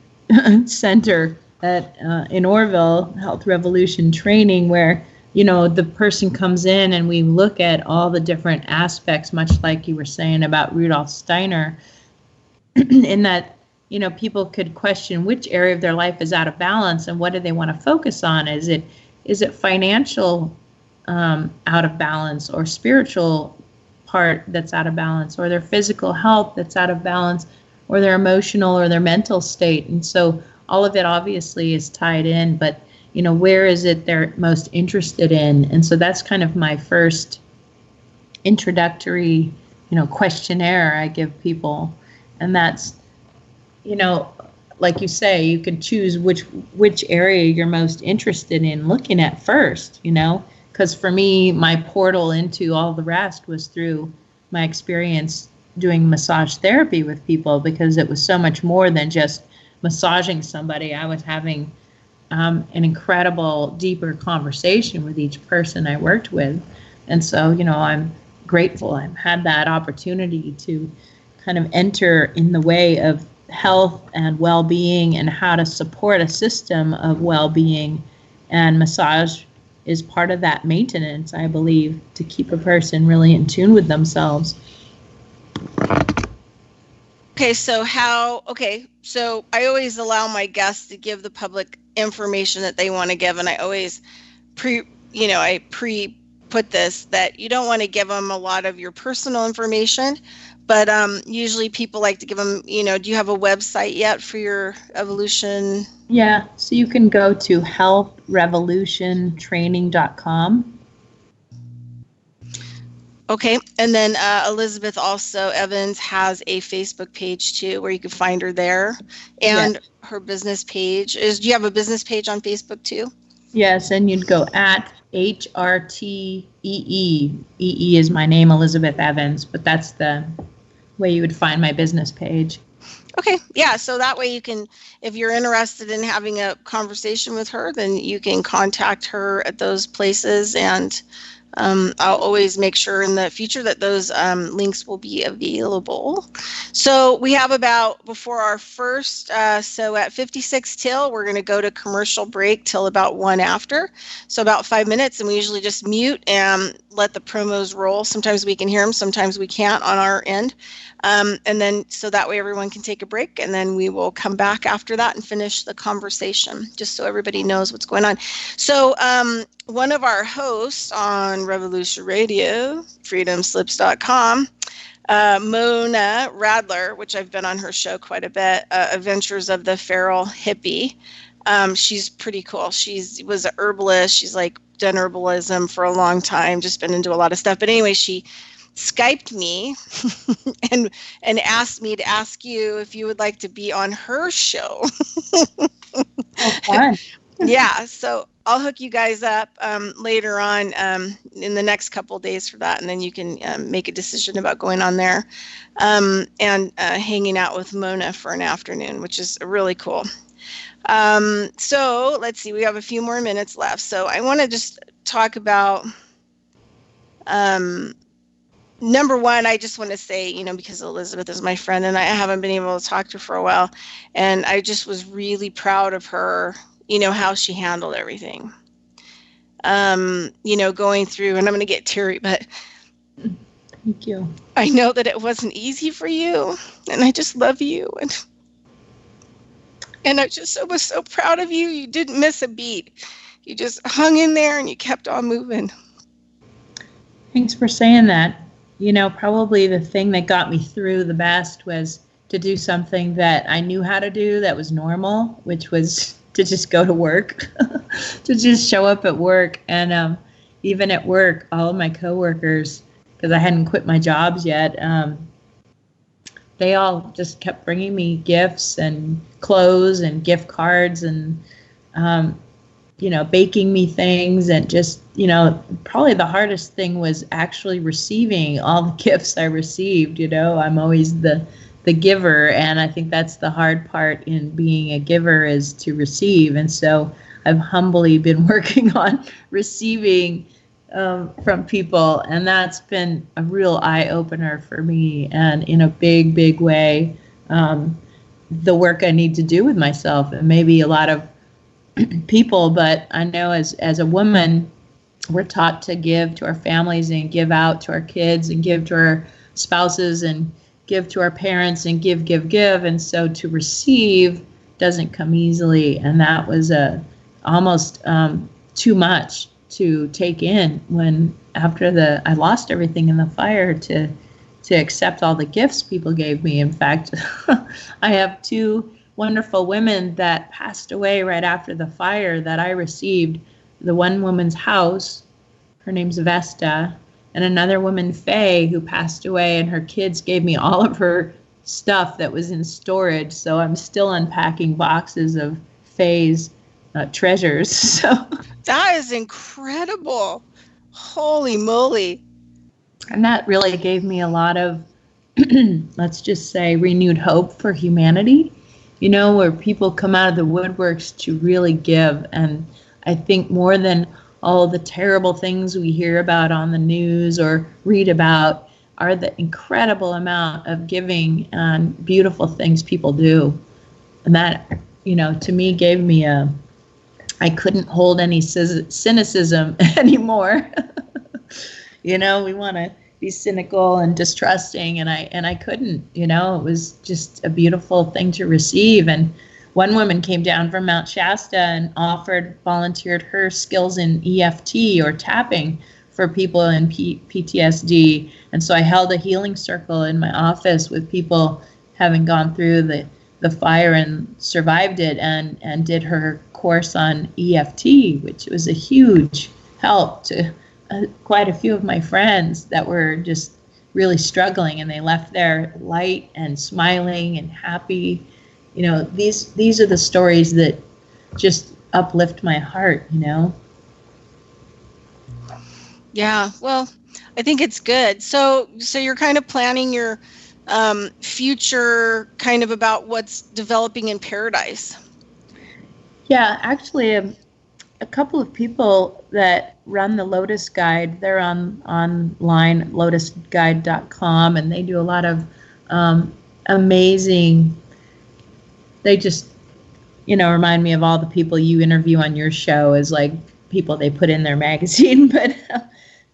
center at in Orville, Health Revolution Training, where, you know, the person comes in and we look at all the different aspects, much like you were saying about Rudolf Steiner, in that, you know, people could question which area of their life is out of balance and what do they want to focus on. Is it financial out of balance, or spiritual part that's out of balance, or their physical health that's out of balance, or their emotional or their mental state? And so all of it obviously is tied in, but, you know, where is it they're most interested in? And so that's kind of my first introductory, you know, questionnaire I give people. And that's, you know, like you say, you can choose which area you're most interested in looking at first, you know, because for me, my portal into all the rest was through my experience doing massage therapy with people, because it was so much more than just massaging somebody. I was having an incredible, deeper conversation with each person I worked with. And so, you know, I'm grateful I've had that opportunity to kind of enter in the way of health and well-being and how to support a system of well-being. And massage is part of that maintenance, I believe, to keep a person really in tune with themselves. Okay, so I always allow my guests to give the public information that they want to give, and I always pre-put this, that you don't want to give them a lot of your personal information, but usually people like to give them, you know, do you have a website yet for your evolution? Yeah, so you can go to healthrevolutiontraining.com. Okay, and then Elizabeth also Evans has a Facebook page too, where you can find her there, and her business page do you have a business page on Facebook too? Yes, and you'd go at HRTEE. EE is my name, Elizabeth Evans, but that's the way you would find my business page. Okay. Yeah. So that way you can, if you're interested in having a conversation with her, then you can contact her at those places. And I'll always make sure in the future that those links will be available. So we have about, before our first, so at 56 till, we're going to go to commercial break till about 1 after. So about 5 minutes, and we usually just mute and let the promos roll. Sometimes we can hear them, sometimes we can't on our end. And then, so that way everyone can take a break, and then we will come back after that and finish the conversation, just so everybody knows what's going on. So one of our hosts on Revolution Radio, freedomslips.com, Mona Radler, which I've been on her show quite a bit, Adventures of the Feral Hippie. She's pretty cool. She was an herbalist. She's like done herbalism for a long time, just been into a lot of stuff. But anyway, she Skyped me and asked me to ask you if you would like to be on her show. Oh, fun. Yeah, so I'll hook you guys up later on in the next couple of days for that, and then you can make a decision about going on there and hanging out with Mona for an afternoon, which is really cool. So let's see, we have a few more minutes left. So I want to just talk about number one, I just want to say, because Elizabeth is my friend and I haven't been able to talk to her for a while, and I just was really proud of her, how she handled everything. Going through, and I'm going to get teary, but thank you. I know that it wasn't easy for you, and I just love you, and I just was so proud of you. You didn't miss a beat. You just hung in there and you kept on moving. Thanks for saying that. Probably the thing that got me through the best was to do something that I knew how to do that was normal, which was to just go to work, to just show up at work. And even at work, all of my coworkers, because I hadn't quit my jobs yet, they all just kept bringing me gifts and clothes and gift cards and, baking me things, and just, probably the hardest thing was actually receiving all the gifts I received. I'm always the giver, and I think that's the hard part in being a giver, is to receive. And so I've humbly been working on receiving from people, and that's been a real eye-opener for me, and in a big, big way, the work I need to do with myself, and maybe a lot of people. But I know as a woman, we're taught to give to our families and give out to our kids and give to our spouses and give to our parents and give. And so to receive doesn't come easily. And that was almost too much to take in when after I lost everything in the fire to accept all the gifts people gave me. In fact, I have 2 wonderful women that passed away right after the fire that I received. The one woman's house, her name's Vesta, and another woman, Faye, who passed away, and her kids gave me all of her stuff that was in storage. So I'm still unpacking boxes of Faye's treasures. So that is incredible. Holy moly. And that really gave me a lot of, let's just say, renewed hope for humanity. Where people come out of the woodworks to really give. And I think more than all the terrible things we hear about on the news or read about are the incredible amount of giving and beautiful things people do. And that, to me gave me I couldn't hold any cynicism anymore. We want to be cynical and distrusting, and I couldn't. It was just a beautiful thing to receive. And one woman came down from Mount Shasta and volunteered her skills in EFT or tapping for people in PTSD. And so I held a healing circle in my office with people having gone through the fire and survived it, and did her course on EFT, which was a huge help to quite a few of my friends that were just really struggling, and they left there light and smiling and happy. These are the stories that just uplift my heart. Yeah, well, I think it's good. So you're kind of planning your future kind of about what's developing in Paradise? Yeah, actually, a couple of people that run the Lotus Guide, they're online, lotusguide.com, and they do a lot of amazing, they just, remind me of all the people you interview on your show as like people they put in their magazine. But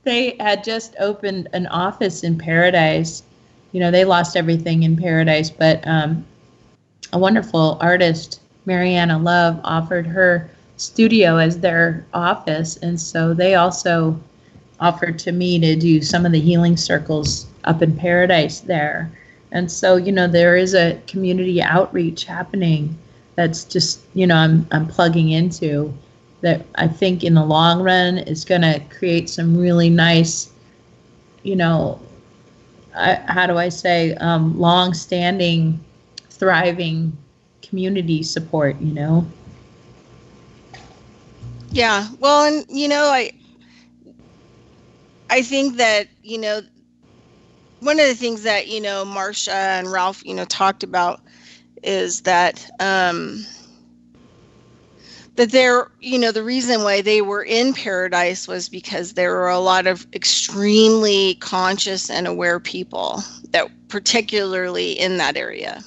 they had just opened an office in Paradise. They lost everything in Paradise, but a wonderful artist, Mariana Love, offered her studio as their office. And so they also offered to me to do some of the healing circles up in Paradise there. And so, there is a community outreach happening that's just, I'm plugging into, that I think in the long run is going to create some really nice, long-standing, thriving community support, Yeah. Well, and, I think that, one of the things that, Marcia and Ralph, talked about is that, that they're, the reason why they were in Paradise was because there were a lot of extremely conscious and aware people that particularly in that area.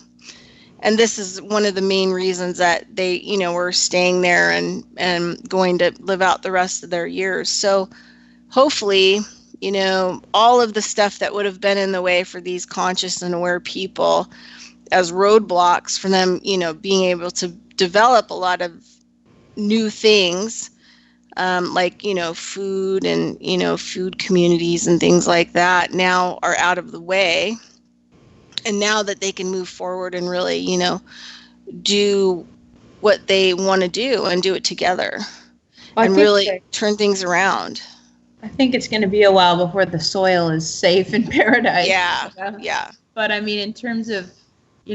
And this is one of the main reasons that they, were staying there and going to live out the rest of their years. So hopefully, all of the stuff that would have been in the way for these conscious and aware people as roadblocks for them, being able to develop a lot of new things, like, food and, food communities and things like that now are out of the way. And now that they can move forward and really, do what they want to do and do it together and really turn things around. I think it's going to be a while before the soil is safe in Paradise. Yeah, yeah. But I mean, in terms of,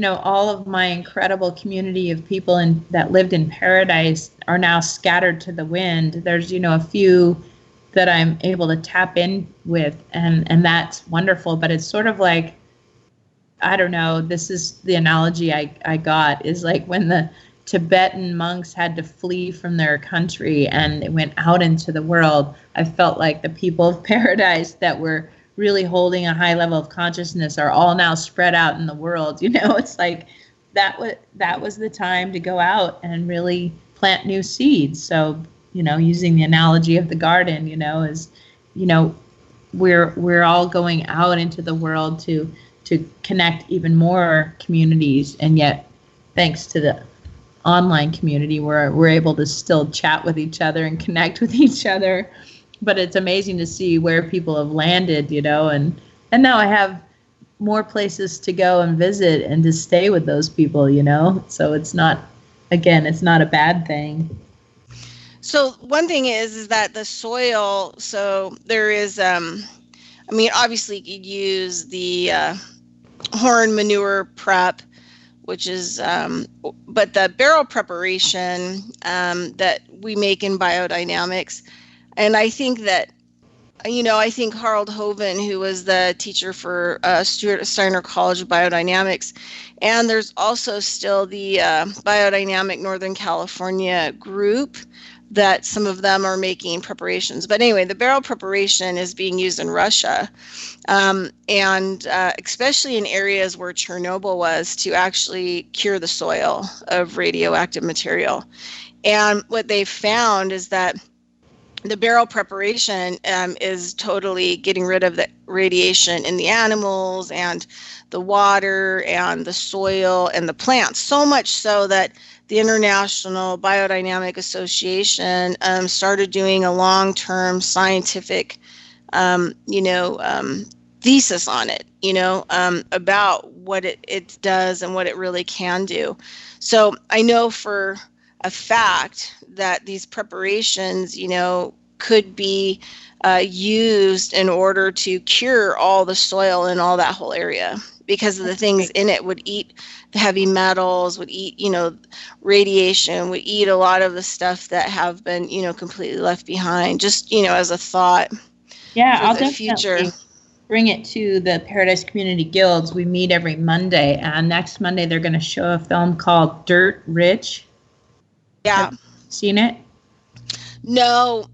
all of my incredible community of people that lived in Paradise are now scattered to the wind. There's, a few that I'm able to tap in with, and that's wonderful. But it's sort of like, I don't know, this is the analogy I got, is like when the Tibetan monks had to flee from their country and they went out into the world. I felt like the people of Paradise that were really holding a high level of consciousness are all now spread out in the world. It's like that was the time to go out and really plant new seeds. So, using the analogy of the garden, is, we're all going out into the world to connect even more communities. And yet, thanks to the online community, we're able to still chat with each other and connect with each other. But it's amazing to see where people have landed, and now I have more places to go and visit and to stay with those people, so it's not a bad thing. So one thing is that the soil, so there is, obviously you could use the horn manure prep, which is, but the barrel preparation that we make in biodynamics. And I think that, I think Harold Hoven, who was the teacher for Stuart Steiner College of Biodynamics, and there's also still the Biodynamic Northern California group that some of them are making preparations. But anyway, the barrel preparation is being used in Russia, and especially in areas where Chernobyl was, to actually cure the soil of radioactive material. And what they found is that the barrel preparation is totally getting rid of the radiation in the animals and the water and the soil and the plants, so much so that the International Biodynamic Association started doing a long-term scientific, thesis on it, about what it does and what it really can do. So I know for a fact that these preparations, could be used in order to cure all the soil in all that whole area, because of the things in it would eat the heavy metals, would eat, radiation, would eat a lot of the stuff that have been, completely left behind, just, as a thought. Yeah, for I'll the definitely future. bring it to the Paradise Community Guilds. We meet every Monday, and next Monday they're going to show a film called Dirt Rich. Yeah. Have you seen it? No,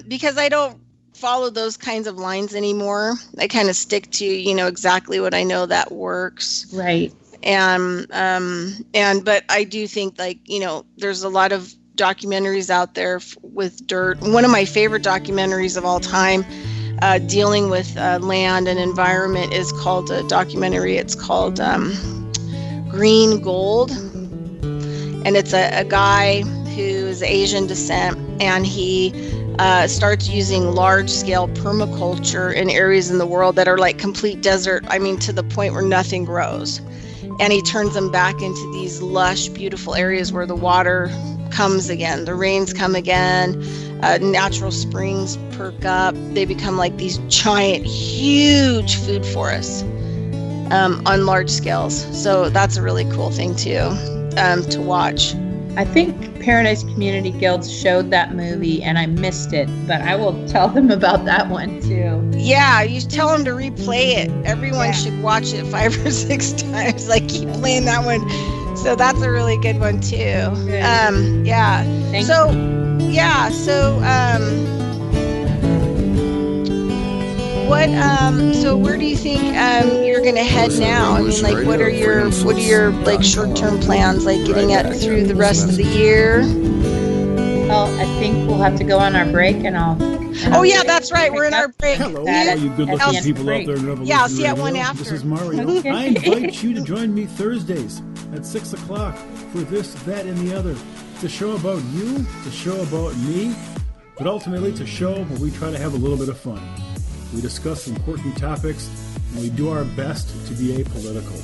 because I don't follow those kinds of lines anymore. I kind of stick to, exactly what I know that works. Right. But I do think, there's a lot of documentaries out there with dirt. One of my favorite documentaries of all time, dealing with land and environment, is called a documentary. It's called Green Gold, and it's a guy who is Asian descent, and he starts using large-scale permaculture in areas in the world that are like complete desert. I mean, to the point where nothing grows, and he turns them back into these lush, beautiful areas where the water comes again, the rains come again, natural springs perk up. They become like these giant, huge food forests on large scales. So that's a really cool thing too, to watch. I think Paradise Community Guilds showed that movie and I missed it, but I will tell them about that one too. Yeah, you tell them to replay it. Everyone should watch it 5 or 6 times. Like, keep playing that one. So that's a really good one too. Good. Yeah. Thank So you. yeah. So so where do you think you're gonna head now? I mean, like, what are your like short-term plans, like getting it through the rest of the year? Well, I think we'll have to go on our break, and I'll. Oh yeah, that's right. We're in our break. Hello, That all you at good-looking the people break. out there in Revolution Yeah, I'll see you at Radio. one after. This is Mario. Okay. I invite you to join me Thursdays at 6 o'clock for This, That, and the Other. It's a show about you, it's a show about me, but ultimately it's a show where we try to have a little bit of fun. We discuss important topics, and we do our best to be apolitical.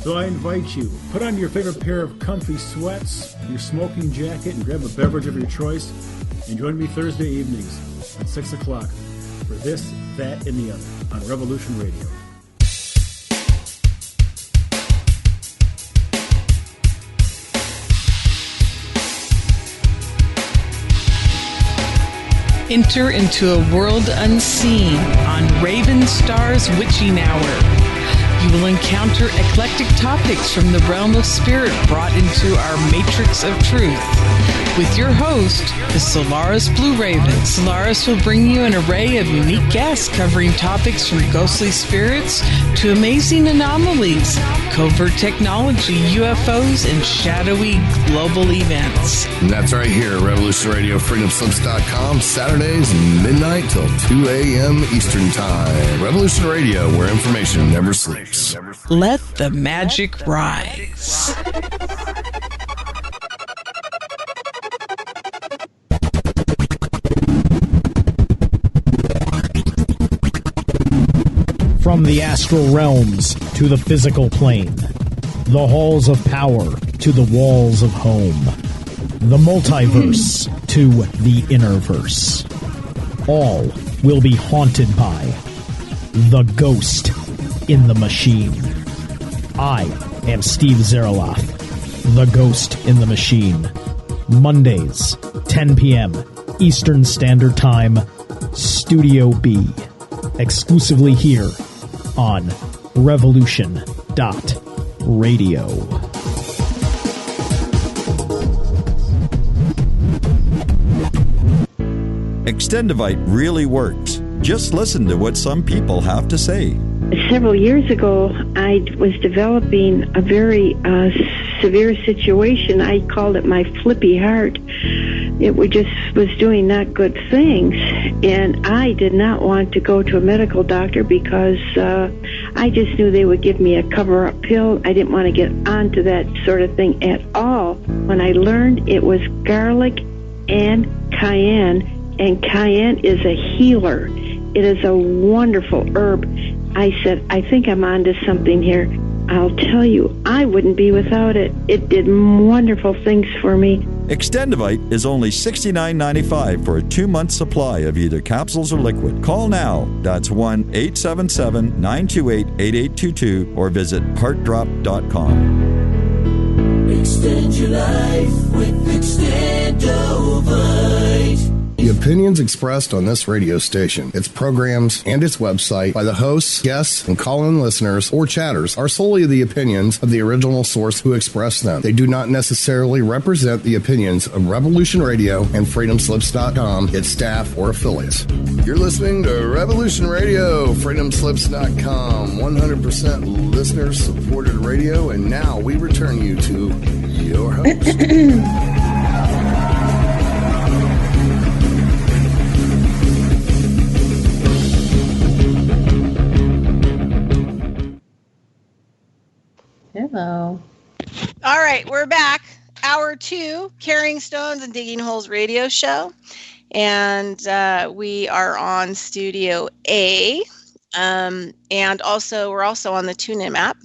So I invite you, put on your favorite pair of comfy sweats, your smoking jacket, and grab a beverage of your choice, and join me Thursday evenings at 6 o'clock for This, That, and the Other on Revolution Radio. Enter into a world unseen on Raven Star's Witching Hour. You will encounter eclectic topics from the realm of spirit brought into our matrix of truth. With your host, the Solaris Blue Raven. Solaris will bring you an array of unique guests covering topics from ghostly spirits to amazing anomalies, covert technology, UFOs, and shadowy global events. And that's right here at Revolution Radio, freedomslips.com, Saturdays, midnight till 2 a.m. Eastern Time. Revolution Radio, where information never sleeps. Let the magic rise. From the astral realms to the physical plane, the halls of power to the walls of home, the multiverse to the innerverse, all will be haunted by the ghost in the machine. I am Steve Zerloff, the ghost in the machine. Mondays, 10 p.m. Eastern Standard Time, Studio B. Exclusively here on Revolution.Radio. Extendivite really works. Just listen to what some people have to say. Several years ago, I was developing a very severe situation. I called it my flippy heart. It was doing not good things, and I did not want to go to a medical doctor because I just knew they would give me a cover-up pill. I didn't want to get onto that sort of thing at all. When I learned it was garlic and cayenne is a healer. It is a wonderful herb. I said, I think I'm onto something here. I'll tell you, I wouldn't be without it. It did wonderful things for me. Extendivite is only $69.95 for a 2-month supply of either capsules or liquid. Call now. That's 1-877-928-8822 or visit heartdrop.com. Extend your life with Extendivite. You have opinions expressed on this radio station, its programs, and its website by the hosts, guests, and call-in listeners or chatters are solely the opinions of the original source who expressed them. They do not necessarily represent the opinions of Revolution Radio and freedomslips.com, its staff, or affiliates. You're listening to Revolution Radio, freedomslips.com, 100% listener-supported radio, and now we return you to your host. Hello. All right, we're back. Hour 2, Carrying Stones and Digging Holes radio show. And we are on Studio A. And also, we're also on the TuneIn app.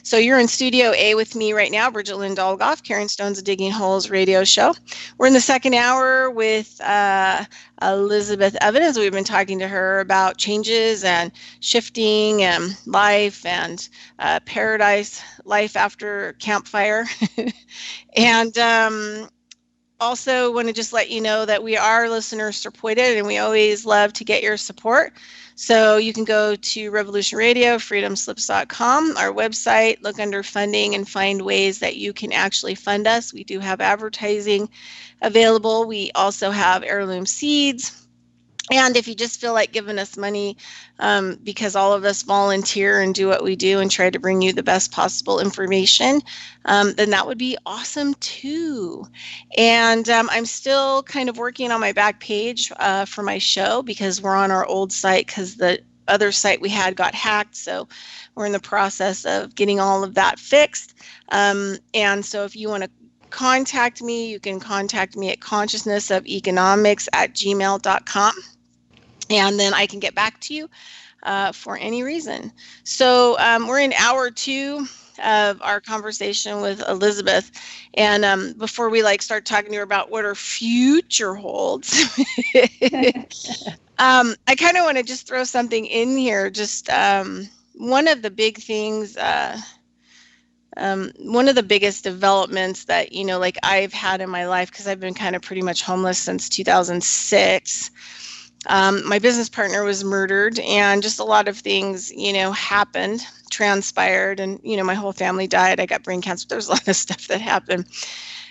So you're in Studio A with me right now, Bridgette Lyn Dolgoff, Carrying Stones and Digging Holes radio show. We're in the second hour with Elizabeth Evans. We've been talking to her about changes and shifting and life and paradise, life after campfire. And also want to just let you know that we are listener supported and we always love to get your support. So you can go to Revolution Radio, freedomslips.com, our website, look under funding and find ways that you can actually fund us. We do have advertising available. We also have heirloom seeds. And if you just feel like giving us money, because all of us volunteer and do what we do and try to bring you the best possible information, then that would be awesome too. And I'm still kind of working on my back page for my show because we're on our old site because the other site we had got hacked. So we're in the process of getting all of that fixed. And so if you want to contact me, you can contact me at consciousnessofeconomics@gmail.com. And then I can get back to you for any reason. So we're in hour 2 of our conversation with Elizabeth. And before we start talking to her about what her future holds, I kind of want to just throw something in here. Just one of the big things, one of the biggest developments that, I've had in my life, because I've been kind of pretty much homeless since 2006. My business partner was murdered and just a lot of things, happened, transpired, and, my whole family died. I got brain cancer. There was a lot of stuff that happened.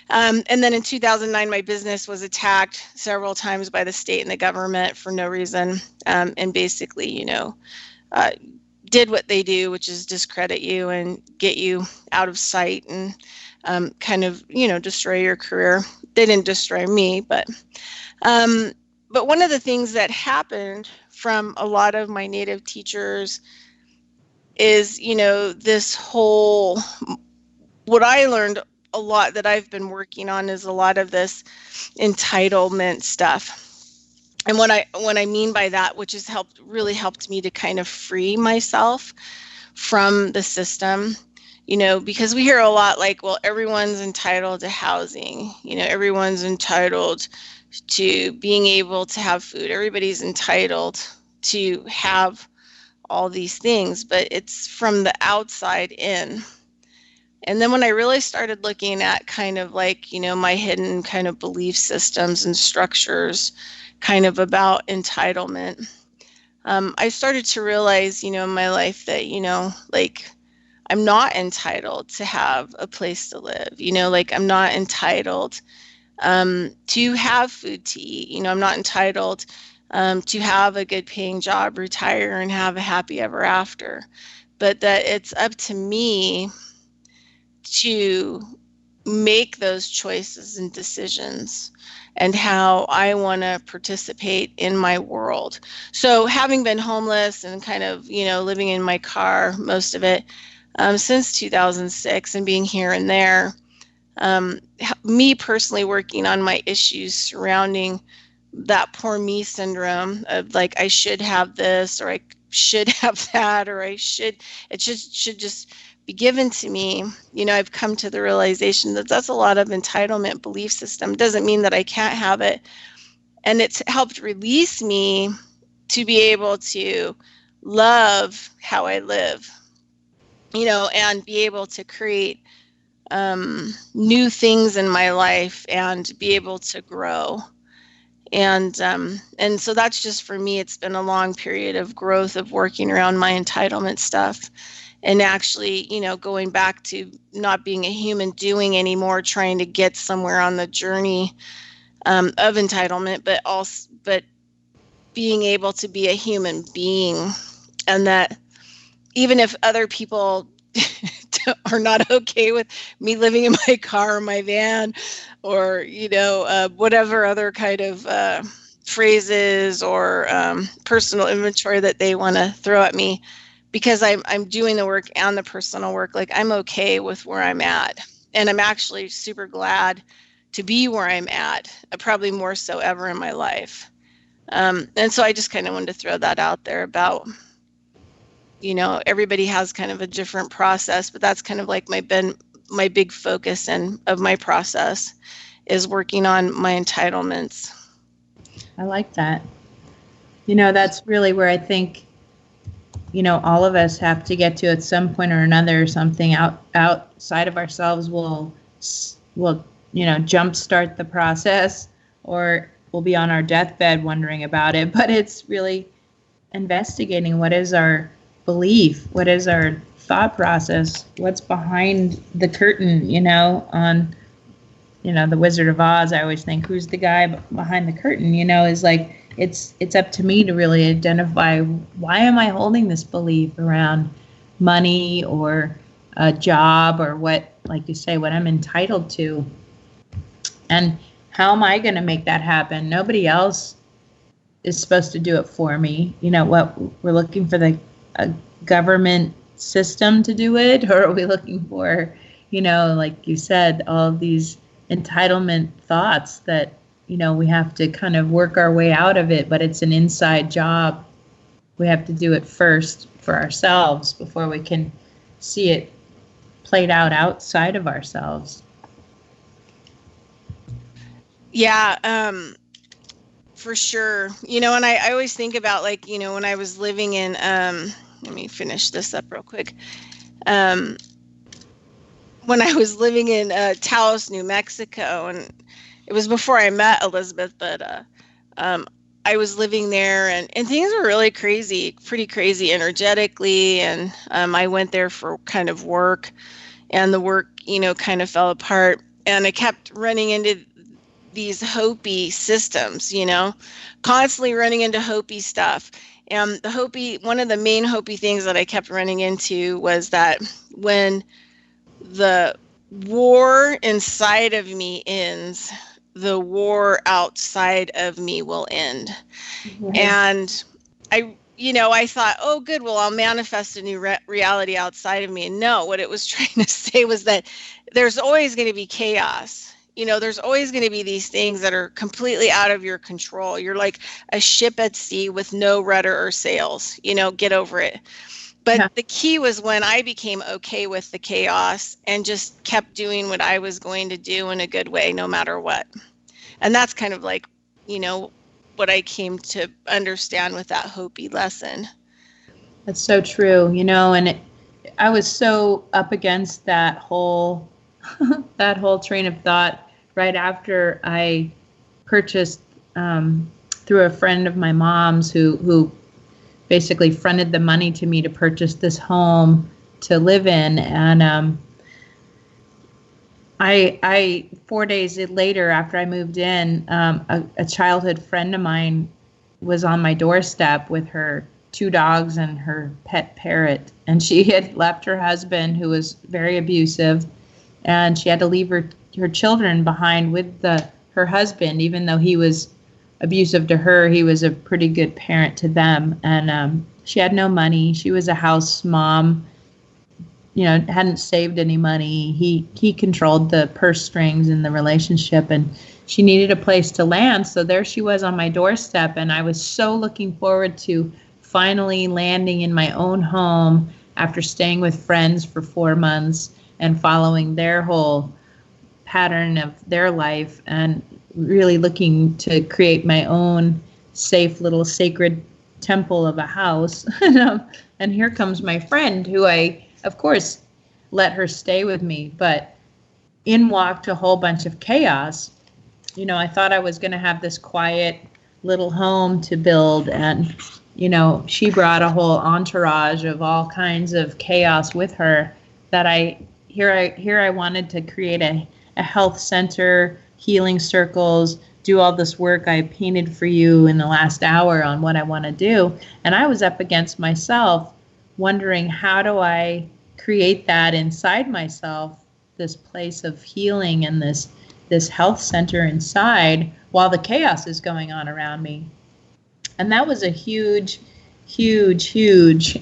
And then in 2009, my business was attacked several times by the state and the government for no reason. And basically, did what they do, which is discredit you and get you out of sight and kind of, destroy your career. They didn't destroy me, but one of the things that happened from a lot of my Native teachers is, this whole, what I learned a lot that I've been working on is a lot of this entitlement stuff. And what I mean by that, which has really helped me to kind of free myself from the system, because we hear a lot well, everyone's entitled to housing, everyone's entitled to being able to have food. Everybody's entitled to have all these things, but it's from the outside in. And then when I really started looking at kind of my hidden kind of belief systems and structures kind of about entitlement, I started to realize, in my life that, I'm not entitled to have a place to live, I'm not entitled to have food to eat. I'm not entitled to have a good paying job, retire, and have a happy ever after. But that it's up to me to make those choices and decisions and how I want to participate in my world. So having been homeless and kind of, living in my car, most of it, since 2006 and being here and there, me personally working on my issues surrounding that poor me syndrome of I should have this or I should have that or it should just be given to me. I've come to the realization that that's a lot of entitlement belief system. It doesn't mean that I can't have it. And it's helped release me to be able to love how I live, and be able to create new things in my life and be able to grow. And so that's just, for me, it's been a long period of growth of working around my entitlement stuff, and actually, going back to not being a human doing anymore, trying to get somewhere on the journey of entitlement, but being able to be a human being, and that even if other people are not okay with me living in my car or my van, or whatever other kind of phrases or personal inventory that they want to throw at me, because I'm doing the work and the personal work, like, I'm okay with where I'm at, and I'm actually super glad to be where I'm at, probably more so ever in my life. And so I just kind of wanted to throw that out there about, everybody has kind of a different process, but that's kind of like my big focus of my process is working on my entitlements. I like that. That's really where I think, all of us have to get to at some point or another. Something outside of ourselves will jumpstart the process, or we'll be on our deathbed wondering about it. But it's really investigating what is our belief, what is our thought process, what's behind the curtain, on, the Wizard of Oz. I always think, who's the guy behind the curtain, is like, it's up to me to really identify, why am I holding this belief around money or a job, or what, like you say, what I'm entitled to, and how am I going to make that happen? Nobody else is supposed to do it for me. What we're looking for, a government system to do it, or are we looking for, like you said, all of these entitlement thoughts that, we have to kind of work our way out of it, but it's an inside job. We have to do it first for ourselves before we can see it played out outside of ourselves. Yeah, for sure. And I always think about, like, when I was living in, let me finish this up real quick. When I was living in Taos, New Mexico, and it was before I met Elizabeth, but I was living there, and things were really pretty crazy energetically. And I went there for kind of work, and the work, kind of fell apart. And I kept running into these Hopi systems, constantly running into Hopi stuff. And one of the main Hopi things that I kept running into was that when the war inside of me ends, the war outside of me will end. Right. And I thought, oh, good, well, I'll manifest a new reality outside of me. And no, what it was trying to say was that there's always going to be chaos. There's always going to be these things that are completely out of your control. You're like a ship at sea with no rudder or sails, get over it. But The key was when I became okay with the chaos and just kept doing what I was going to do in a good way, no matter what. And that's kind of like, what I came to understand with that Hopi lesson. That's so true, and I was so up against that whole train of thought right after I purchased through a friend of my mom's who basically fronted the money to me to purchase this home to live in. And I 4 days later, after I moved in, a childhood friend of mine was on my doorstep with her 2 dogs and her pet parrot. And she had left her husband, who was very abusive, and she had to leave her children behind with her husband. Even though he was abusive to her, he was a pretty good parent to them. And she had no money. She was a house mom, hadn't saved any money. He controlled the purse strings in the relationship, and she needed a place to land. So there she was on my doorstep, and I was so looking forward to finally landing in my own home after staying with friends for 4 months and following their whole pattern of their life, and really looking to create my own safe little sacred temple of a house. And here comes my friend, who I, of course, let her stay with me, but in walked a whole bunch of chaos. I thought I was going to have this quiet little home to build, and she brought a whole entourage of all kinds of chaos with her. That I wanted to create a health center, healing circles, do all this work I painted for you in the last hour on what I want to do, and I was up against myself, wondering how do I create that inside myself, this place of healing and this health center inside while the chaos is going on around me. And that was a huge, huge, huge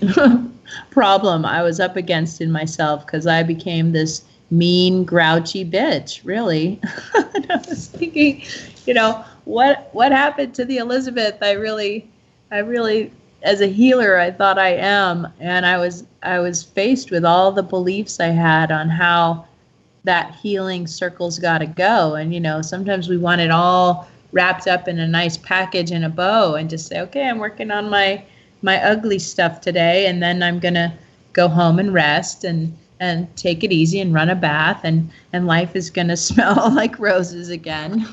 problem I was up against in myself, because I became this mean, grouchy bitch, really. And I was thinking, what happened to the Elizabeth I really, as a healer, I thought I am. And I was faced with all the beliefs I had on how that healing circle's got to go. And, sometimes we want it all wrapped up in a nice package and a bow and just say, okay, I'm working on my ugly stuff today, and then I'm going to go home and rest and take it easy and run a bath, and life is going to smell like roses again.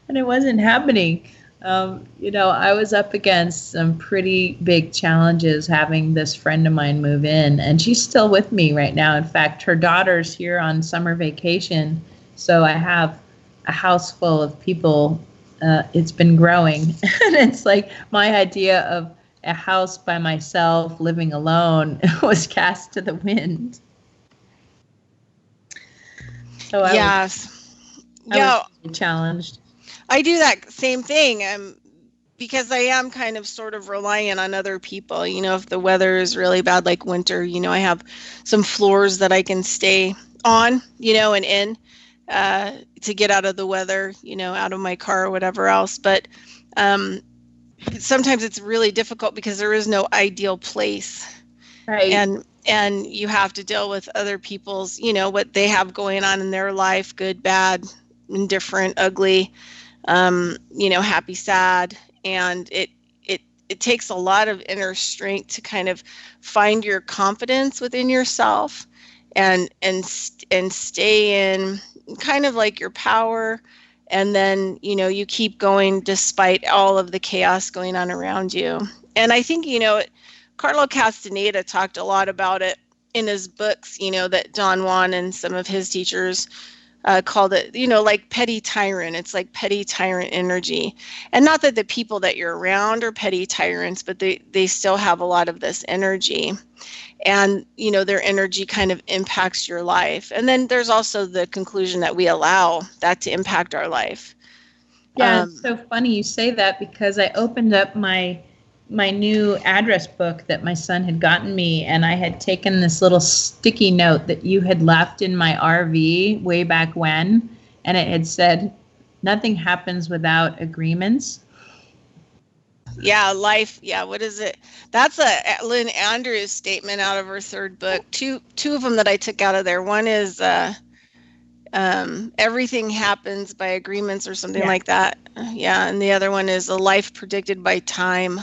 And it wasn't happening. I was up against some pretty big challenges having this friend of mine move in, and she's still with me right now. In fact, her daughter's here on summer vacation, so I have a house full of people. It's been growing, and it's like my idea of a house by myself, living alone, was cast to the wind. So I was challenged. I do that same thing because I am kind of sort of reliant on other people. If the weather is really bad, like winter, I have some floors that I can stay on, and in to get out of the weather, out of my car or whatever else. But sometimes it's really difficult because there is no ideal place. Right. And you have to deal with other people's, what they have going on in their life, good, bad, indifferent, ugly, happy, sad. And it takes a lot of inner strength to kind of find your confidence within yourself and stay in kind of like your power. And then, you keep going despite all of the chaos going on around you. And I think, Carlo Castaneda talked a lot about it in his books, that Don Juan and some of his teachers called it, like petty tyrant. It's like petty tyrant energy. And not that the people that you're around are petty tyrants, but they still have a lot of this energy. And, their energy kind of impacts your life. And then there's also the conclusion that we allow that to impact our life. Yeah, it's so funny you say that, because I opened up my new address book that my son had gotten me, and I had taken this little sticky note that you had left in my RV way back when, and it had said, nothing happens without agreements. Yeah, life. Yeah, what is it? That's a Lynn Andrews statement out of her third book. Two of them that I took out of there. One is everything happens by agreements or something like that. Yeah, and the other one is a life predicted by time.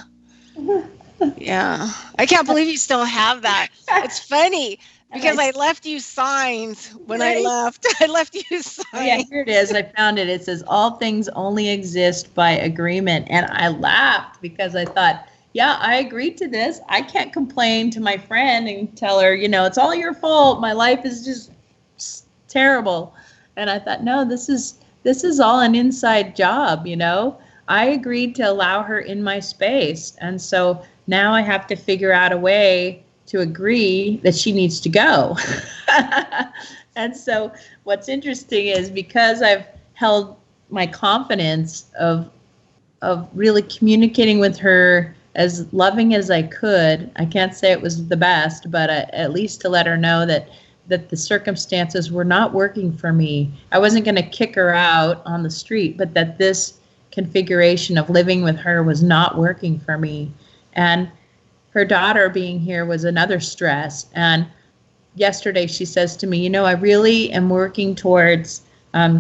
Yeah, I can't believe you still have that. It's funny because I left you signs when I left. I left you signs. Oh, yeah, here it is. I found it. It says all things only exist by agreement. And I laughed because I thought, yeah, I agreed to this. I can't complain to my friend and tell her, it's all your fault. My life is just terrible. And I thought, no, this is all an inside job, I agreed to allow her in my space. And so now I have to figure out a way to agree that she needs to go. And so what's interesting is, because I've held my confidence of really communicating with her as loving as I could. I can't say it was the best, but at least to let her know that the circumstances were not working for me. I wasn't going to kick her out on the street, but that this configuration of living with her was not working for me. And her daughter being here was another stress. And yesterday she says to me, I really am working towards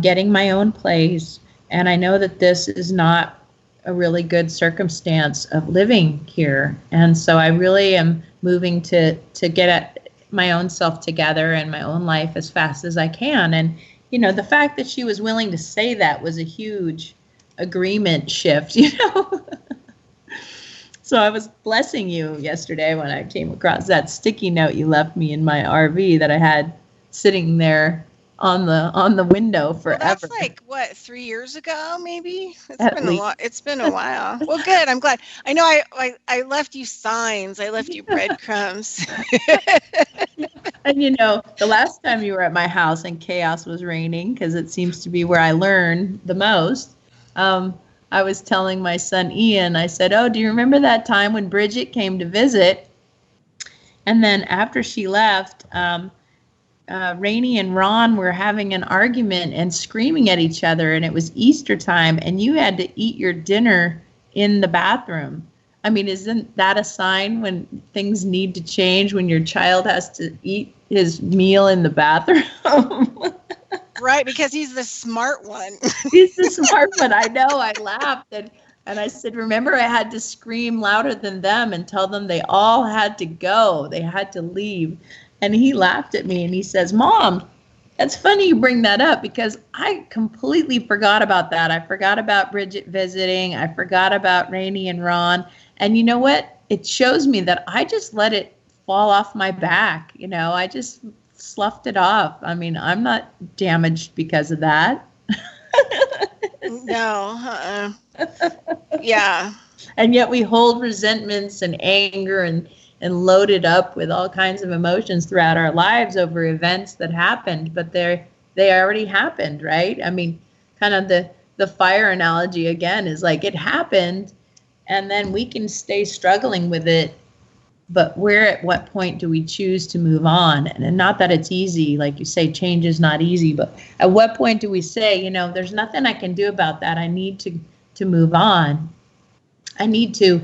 getting my own place. And I know that this is not a really good circumstance of living here. And so I really am moving to get my own self together and my own life as fast as I can. And the fact that she was willing to say that was a huge agreement shift, So I was blessing you yesterday when I came across that sticky note you left me in my RV that I had sitting there on the window forever. Well, that's like what, 3 years ago, maybe? It's been a while. Well, good. I'm glad. I know I left you signs. I left you breadcrumbs. And the last time you were at my house and chaos was reigning, because it seems to be where I learn the most. I was telling my son Ian, I said, "Oh, do you remember that time when Bridgette came to visit? And then after she left, Rainey and Ron were having an argument and screaming at each other, and it was Easter time, and you had to eat your dinner in the bathroom." I mean, isn't that a sign when things need to change, when your child has to eat his meal in the bathroom? Right, because he's the smart one. He's the smart one. I know. I laughed and I said, "Remember, I had to scream louder than them and tell them they all had to go. They had to leave." And he laughed at me and he says, "Mom, it's funny you bring that up, because I completely forgot about that. I forgot about Bridgette visiting. I forgot about Rainey and Ron. And you know what? It shows me that I just let it fall off my back. I just sloughed it off. I mean, I'm not damaged because of that." No. Yeah. And yet we hold resentments and anger and load it up with all kinds of emotions throughout our lives over events that happened, but they already happened, right? I mean, kind of the fire analogy again is like, it happened, and then we can stay struggling with it, but at what point do we choose to move on? And not that it's easy, like you say, change is not easy, but at what point do we say, there's nothing I can do about that. I need to move on. I need to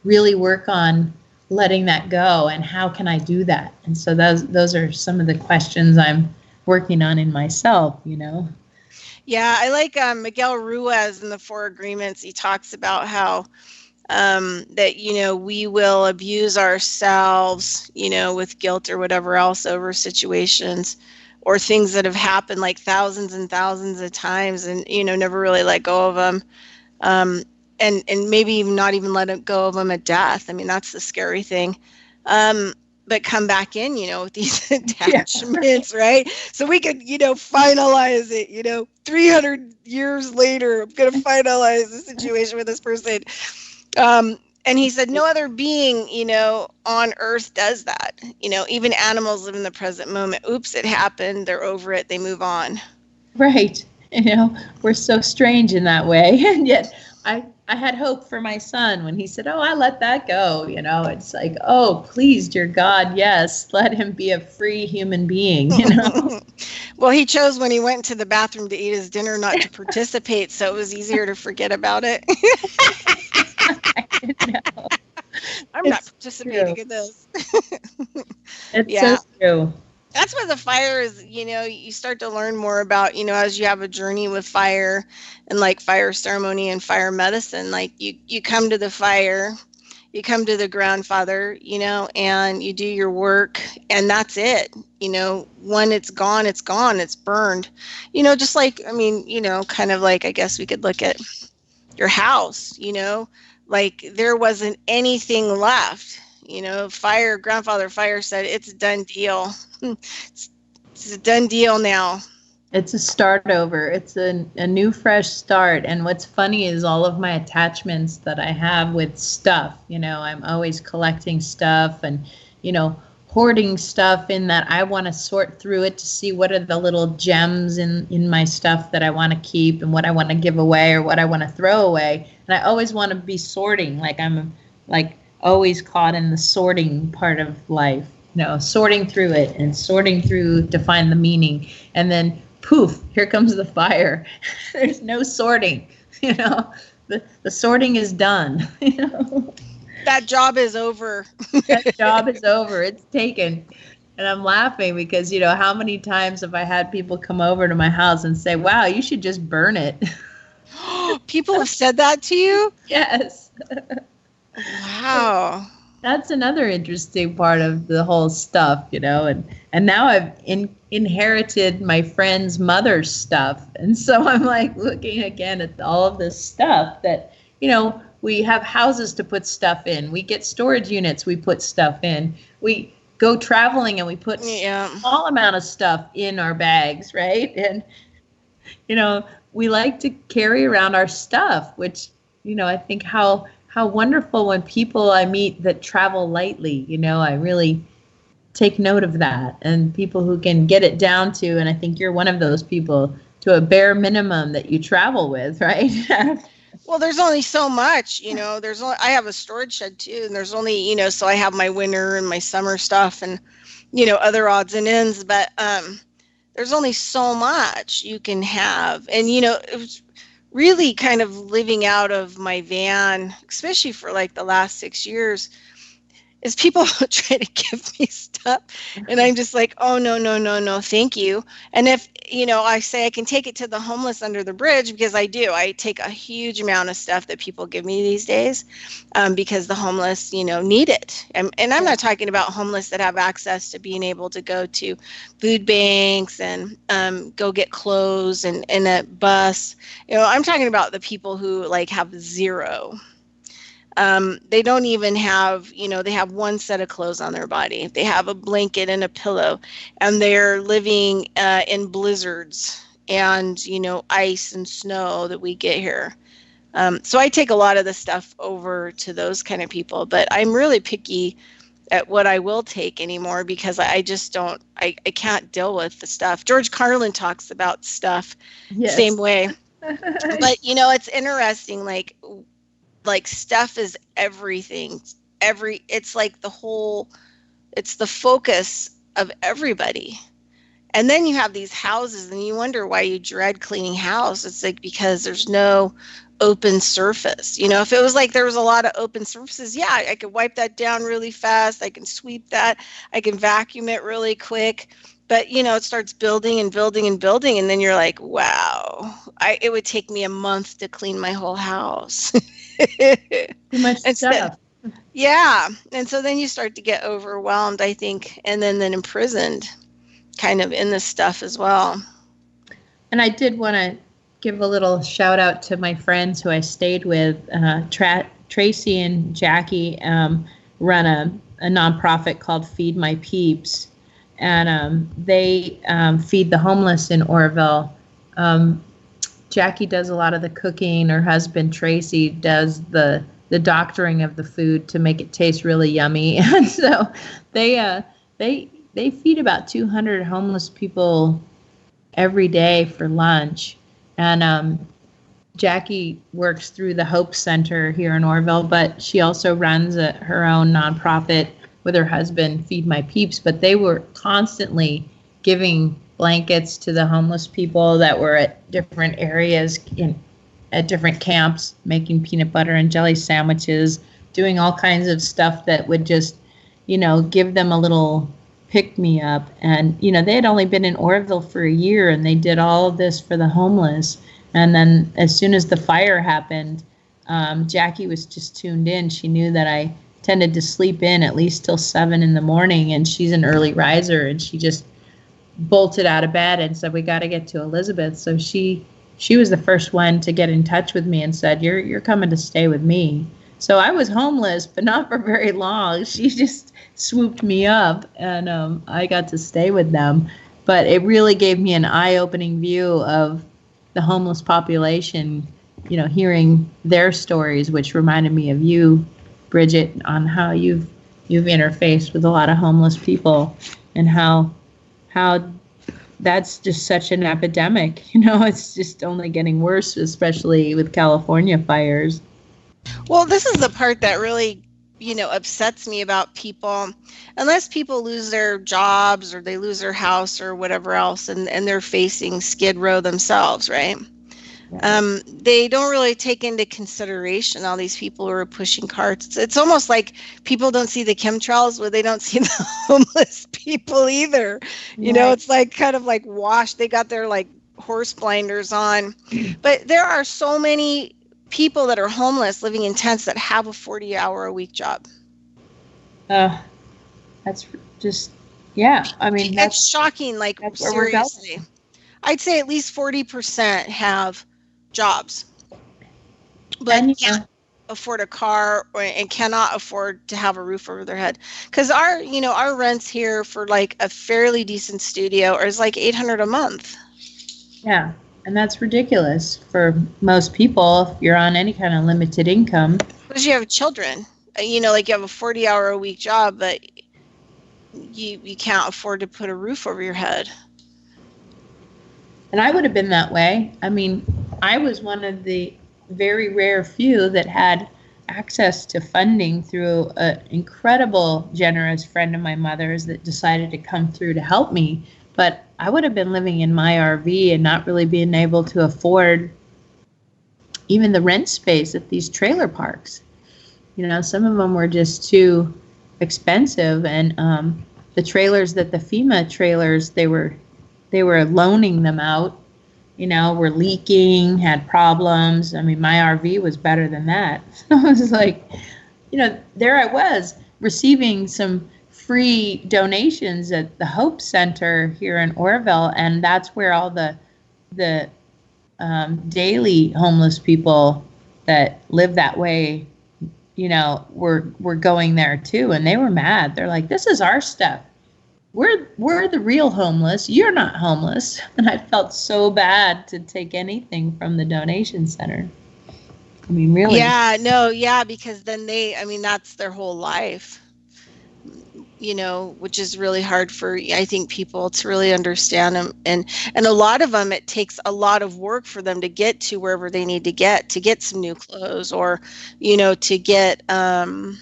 really work on letting that go, and how can I do that? And so those are some of the questions I'm working on in myself, Yeah, I like Miguel Ruiz in the Four Agreements. He talks about how that we will abuse ourselves, with guilt or whatever else over situations or things that have happened like thousands and thousands of times, and never really let go of them. And maybe even not even let go of them at death. I mean, that's the scary thing. But come back in, with these attachments, right? So we could, finalize it, 300 years later, I'm going to finalize the situation with this person. And he said, no other being, on earth does that. Even animals live in the present moment. Oops, it happened. They're over it. They move on. Right. We're so strange in that way. And yet I had hope for my son when he said, "Oh, I let that go." It's like, oh, please, dear God, yes, let him be a free human being, Well, he chose when he went to the bathroom to eat his dinner not to participate, so it was easier to forget about it. I'm not participating in this. It's so true. That's why the fire is, you start to learn more about, as you have a journey with fire and like fire ceremony and fire medicine, like you come to the fire, you come to the grandfather, and you do your work, and that's it. When it's gone, it's burned, just like, kind of like, I guess we could look at your house, like there wasn't anything left. Grandfather Fire said, "It's a done deal. It's a done deal now." It's a start over. It's a new, fresh start. And what's funny is all of my attachments that I have with stuff. I'm always collecting stuff and, hoarding stuff, in that I want to sort through it to see what are the little gems in my stuff that I want to keep and what I want to give away or what I want to throw away. And I always want to be sorting, like I'm like always caught in the sorting part of life, sorting through it and sorting through to find the meaning. And then poof, here comes the fire. There's no sorting, the sorting is done. That job is over. That job is over. It's taken. And I'm laughing because, how many times have I had people come over to my house and say, "Wow, you should just burn it." People have said that to you? Yes. Wow. That's another interesting part of the whole stuff, and now I've inherited my friend's mother's stuff. And so I'm like looking again at all of this stuff that, we have houses to put stuff in. We get storage units, we put stuff in. We go traveling and we put a small amount of stuff in our bags, right? And, we like to carry around our stuff, which, I think how wonderful when people I meet that travel lightly, I really take note of that, and people who can get it down to, and I think you're one of those people, to a bare minimum that you travel with, right? Well, there's only so much, I have a storage shed too, and there's only, so I have my winter and my summer stuff and, other odds and ends, but there's only so much you can have. And, it was really kind of living out of my van, especially for like the last 6 years, is people try to give me stuff and I'm just like, oh, no, thank you. And if, I say I can take it to the homeless under the bridge, because I do, I take a huge amount of stuff that people give me these days because the homeless, need it. And I'm not talking about homeless that have access to being able to go to food banks and go get clothes and a bus. I'm talking about the people who like have zero. They don't even have, they have one set of clothes on their body. They have a blanket and a pillow, and they're living in blizzards and, ice and snow that we get here. So I take a lot of the stuff over to those kind of people, but I'm really picky at what I will take anymore because I just don't, I can't deal with the stuff. George Carlin talks about stuff same way. But, it's interesting, like stuff is everything. It's like it's the focus of everybody. And then you have these houses and you wonder why you dread cleaning house. It's like because there's no open surface. If it was like there was a lot of open surfaces, I could wipe that down really fast. I can sweep that. I can vacuum it really quick. But, it starts building and building and building. And then you're like, wow, it would take me a month to clean my whole house. Too much stuff. And so then you start to get overwhelmed, I think, and then imprisoned kind of in this stuff as well. And I did want to give a little shout out to my friends who I stayed with. Tracy and Jackie run a nonprofit called Feed My Peeps. And they feed the homeless in Oroville. Jackie does a lot of the cooking. Her husband, Tracy, does the doctoring of the food to make it taste really yummy. And so they feed about 200 homeless people every day for lunch. And Jackie works through the Hope Center here in Oroville, but she also runs her own nonprofit with her husband, Feed My Peeps. But they were constantly giving blankets to the homeless people that were at different areas at different camps, making peanut butter and jelly sandwiches, doing all kinds of stuff that would just, give them a little pick-me-up. And, they had only been in Oroville for a year, and they did all of this for the homeless. And then as soon as the fire happened, Jackie was just tuned in. She knew that I tended to sleep in at least till 7 a.m, and she's an early riser, and she just bolted out of bed and said, we got to get to Elizabeth. So she was the first one to get in touch with me and said, you're coming to stay with me. So I was homeless, but not for very long. She just swooped me up, and I got to stay with them. But it really gave me an eye-opening view of the homeless population, hearing their stories, which reminded me of you, Bridgette, on how you've interfaced with a lot of homeless people, and how that's just such an epidemic. It's just only getting worse, especially with California fires. Well, this is the part that really, upsets me about people. Unless people lose their jobs or they lose their house or whatever else, and they're facing Skid Row themselves, right? They don't really take into consideration all these people who are pushing carts. It's almost like people don't see the chemtrails, where they don't see the homeless people either. It's like kind of like washed. They got their like horse blinders on. But there are so many people that are homeless living in tents that have a 40-hour-a-week job. That's just, yeah. I mean, it's shocking. Like, that's where we're seriously, going. I'd say at least 40% have jobs, but can't afford a car and cannot afford to have a roof over their head. Because our rents here for like a fairly decent studio is like $800 a month. Yeah, and that's ridiculous for most people if you're on any kind of limited income. Because you have children, like you have a 40-hour-a-week job, but you can't afford to put a roof over your head. And I would have been that way. I mean, I was one of the very rare few that had access to funding through an incredible, generous friend of my mother's that decided to come through to help me. But I would have been living in my RV and not really being able to afford even the rent space at these trailer parks. Some of them were just too expensive, and the trailers that the FEMA trailers, they were loaning them out, were leaking, had problems. I mean, my RV was better than that. So I was like, there I was receiving some free donations at the Hope Center here in Orville, and that's where all the daily homeless people that live that way, were going there too, and they were mad. They're like, "This is our stuff. We're the real homeless. You're not homeless." And I felt so bad to take anything from the donation center. I mean, really? Yeah, because then that's their whole life. Which is really hard for, I think, people to really understand them. And a lot of them, it takes a lot of work for them to get to wherever they need to get some new clothes, or, to get, to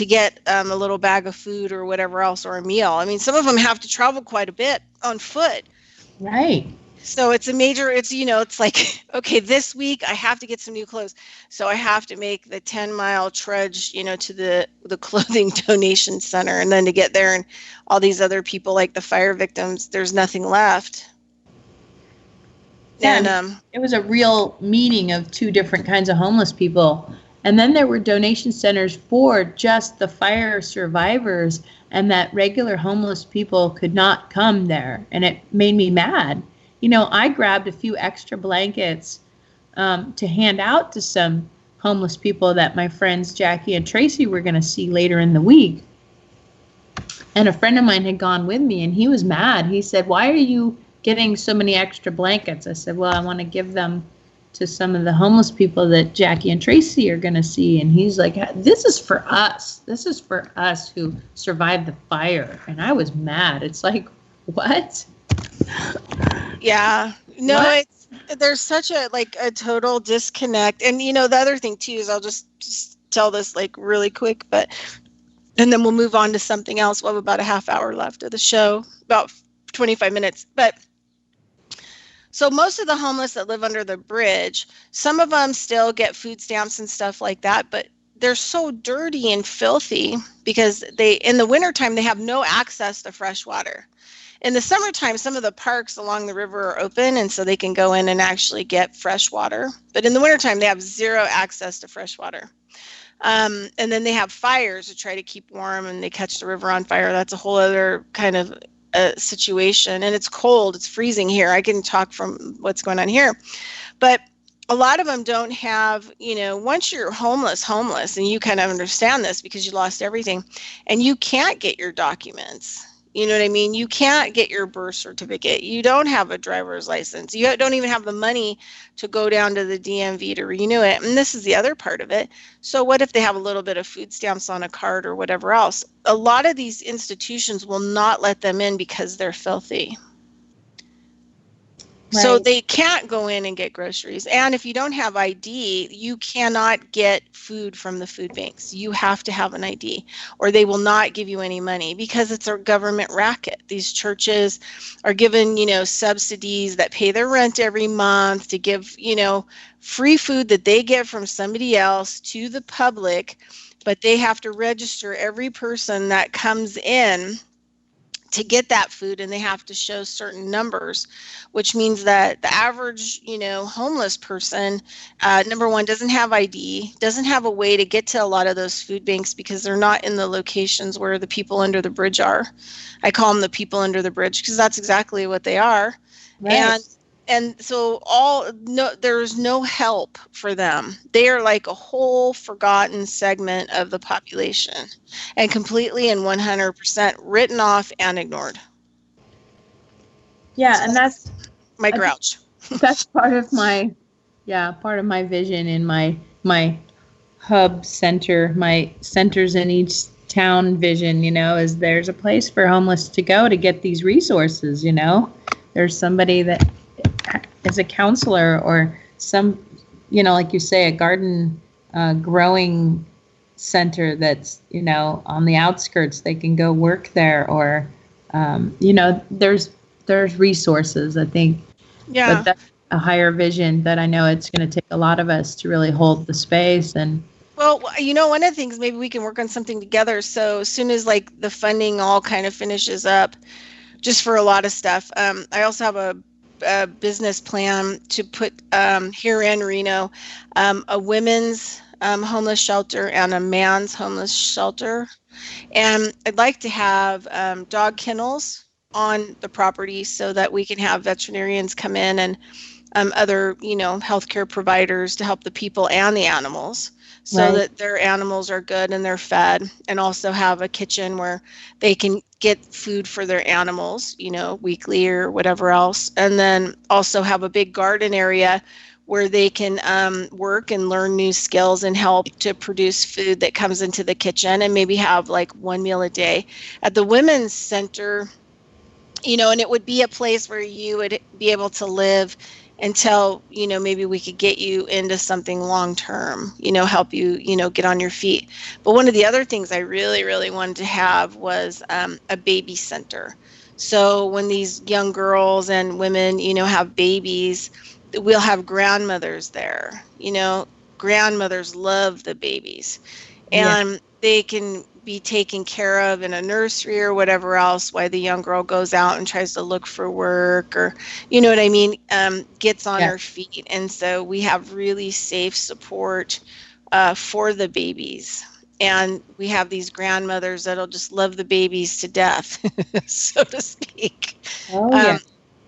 get a little bag of food or whatever else, or a meal. I mean, some of them have to travel quite a bit on foot. Right. So it's it's like, okay, this week I have to get some new clothes. So I have to make the 10-mile trudge, to the clothing donation center. And then to get there, and all these other people, like the fire victims, there's nothing left. Yeah, and it was a real meeting of two different kinds of homeless people. And then there were donation centers for just the fire survivors, and that regular homeless people could not come there. And it made me mad. I grabbed a few extra blankets to hand out to some homeless people that my friends Jackie and Tracy were going to see later in the week. And a friend of mine had gone with me, and he was mad. He said, "Why are you getting so many extra blankets?" I said, "Well, I want to give them to some of the homeless people that Jackie and Tracy are going to see." And he's like, "This is for us. This is for us who survived the fire." And I was mad. It's like, what? Yeah, no, What? There's such a total disconnect. And the other thing too is, I'll just tell this really quick, and then we'll move on to something else. We'll have about a half hour left of the show, about 25 minutes. But so most of the homeless that live under the bridge, some of them still get food stamps and stuff like that, but they're so dirty and filthy because in the wintertime, they have no access to fresh water. In the summertime, some of the parks along the river are open, and so they can go in and actually get fresh water. But in the wintertime, they have zero access to fresh water. And then they have fires to try to keep warm, and they catch the river on fire. That's a whole other kind of situation. And it's cold. It's freezing here. I can talk from what's going on here. But a lot of them don't have, once you're homeless, and you kind of understand this because you lost everything, and you can't get your documents. You know what I mean? You can't get your birth certificate. You don't have a driver's license. You don't even have the money to go down to the DMV to renew it. And this is the other part of it. So what if they have a little bit of food stamps on a card or whatever else? A lot of these institutions will not let them in because they're filthy. Right. So they can't go in and get groceries. And if you don't have ID, you cannot get food from the food banks. You have to have an ID, or they will not give you any money because it's a government racket. These churches are given, subsidies that pay their rent every month to give, free food that they get from somebody else to the public, but they have to register every person that comes in to get that food, and they have to show certain numbers, which means that the average, homeless person, number one, doesn't have ID, doesn't have a way to get to a lot of those food banks because they're not in the locations where the people under the bridge are. I call them the people under the bridge because that's exactly what they are. Right. And so there's no help for them. They are like a whole forgotten segment of the population and completely and 100% written off and ignored. Yeah, so and that's my grouch. That's part of my vision in my hub center, my centers in each town vision, is there's a place for homeless to go to get these resources, There's somebody that is a counselor or some, like you say, a garden growing center that's, on the outskirts. They can go work there or, there's resources, I think. Yeah. But that's a higher vision that I know it's going to take a lot of us to really hold the space. And well, one of the things, maybe we can work on something together. So as soon as like the funding all kind of finishes up, just for a lot of stuff, I also have a business plan to put here in Reno a women's homeless shelter and a man's homeless shelter. And I'd like to have dog kennels on the property so that we can have veterinarians come in and other, healthcare providers to help the people and the animals so that their animals are good and they're fed, and also have a kitchen where they can get food for their animals, weekly or whatever else. And then also have a big garden area where they can work and learn new skills and help to produce food that comes into the kitchen, and maybe have like one meal a day. At the women's center, and it would be a place where you would be able to live until, maybe we could get you into something long-term, help you, get on your feet. But one of the other things I really, really wanted to have was a baby center. So when these young girls and women, have babies, we'll have grandmothers there. Grandmothers love the babies. And they can be taken care of in a nursery or whatever else while the young girl goes out and tries to look for work, or what I mean, gets on her feet. And so we have really safe support for the babies, and we have these grandmothers that'll just love the babies to death, so to speak.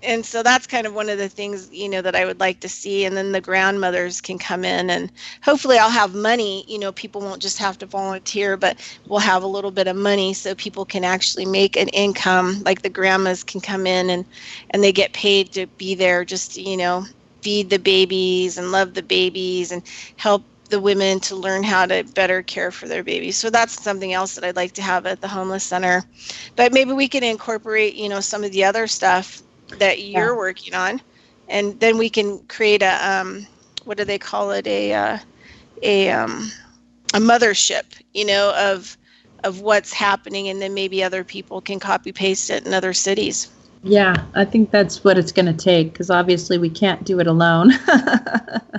And so that's kind of one of the things, that I would like to see. And then the grandmothers can come in, and hopefully I'll have money, people won't just have to volunteer, but we'll have a little bit of money so people can actually make an income. Like the grandmas can come in and they get paid to be there just to, feed the babies and love the babies and help the women to learn how to better care for their babies. So that's something else that I'd like to have at the homeless center. But maybe we can incorporate, some of the other stuff that you're working on, and then we can create a what do they call it, a mothership, of what's happening, and then maybe other people can copy paste it in other cities. Yeah, I think that's what it's going to take, because obviously we can't do it alone.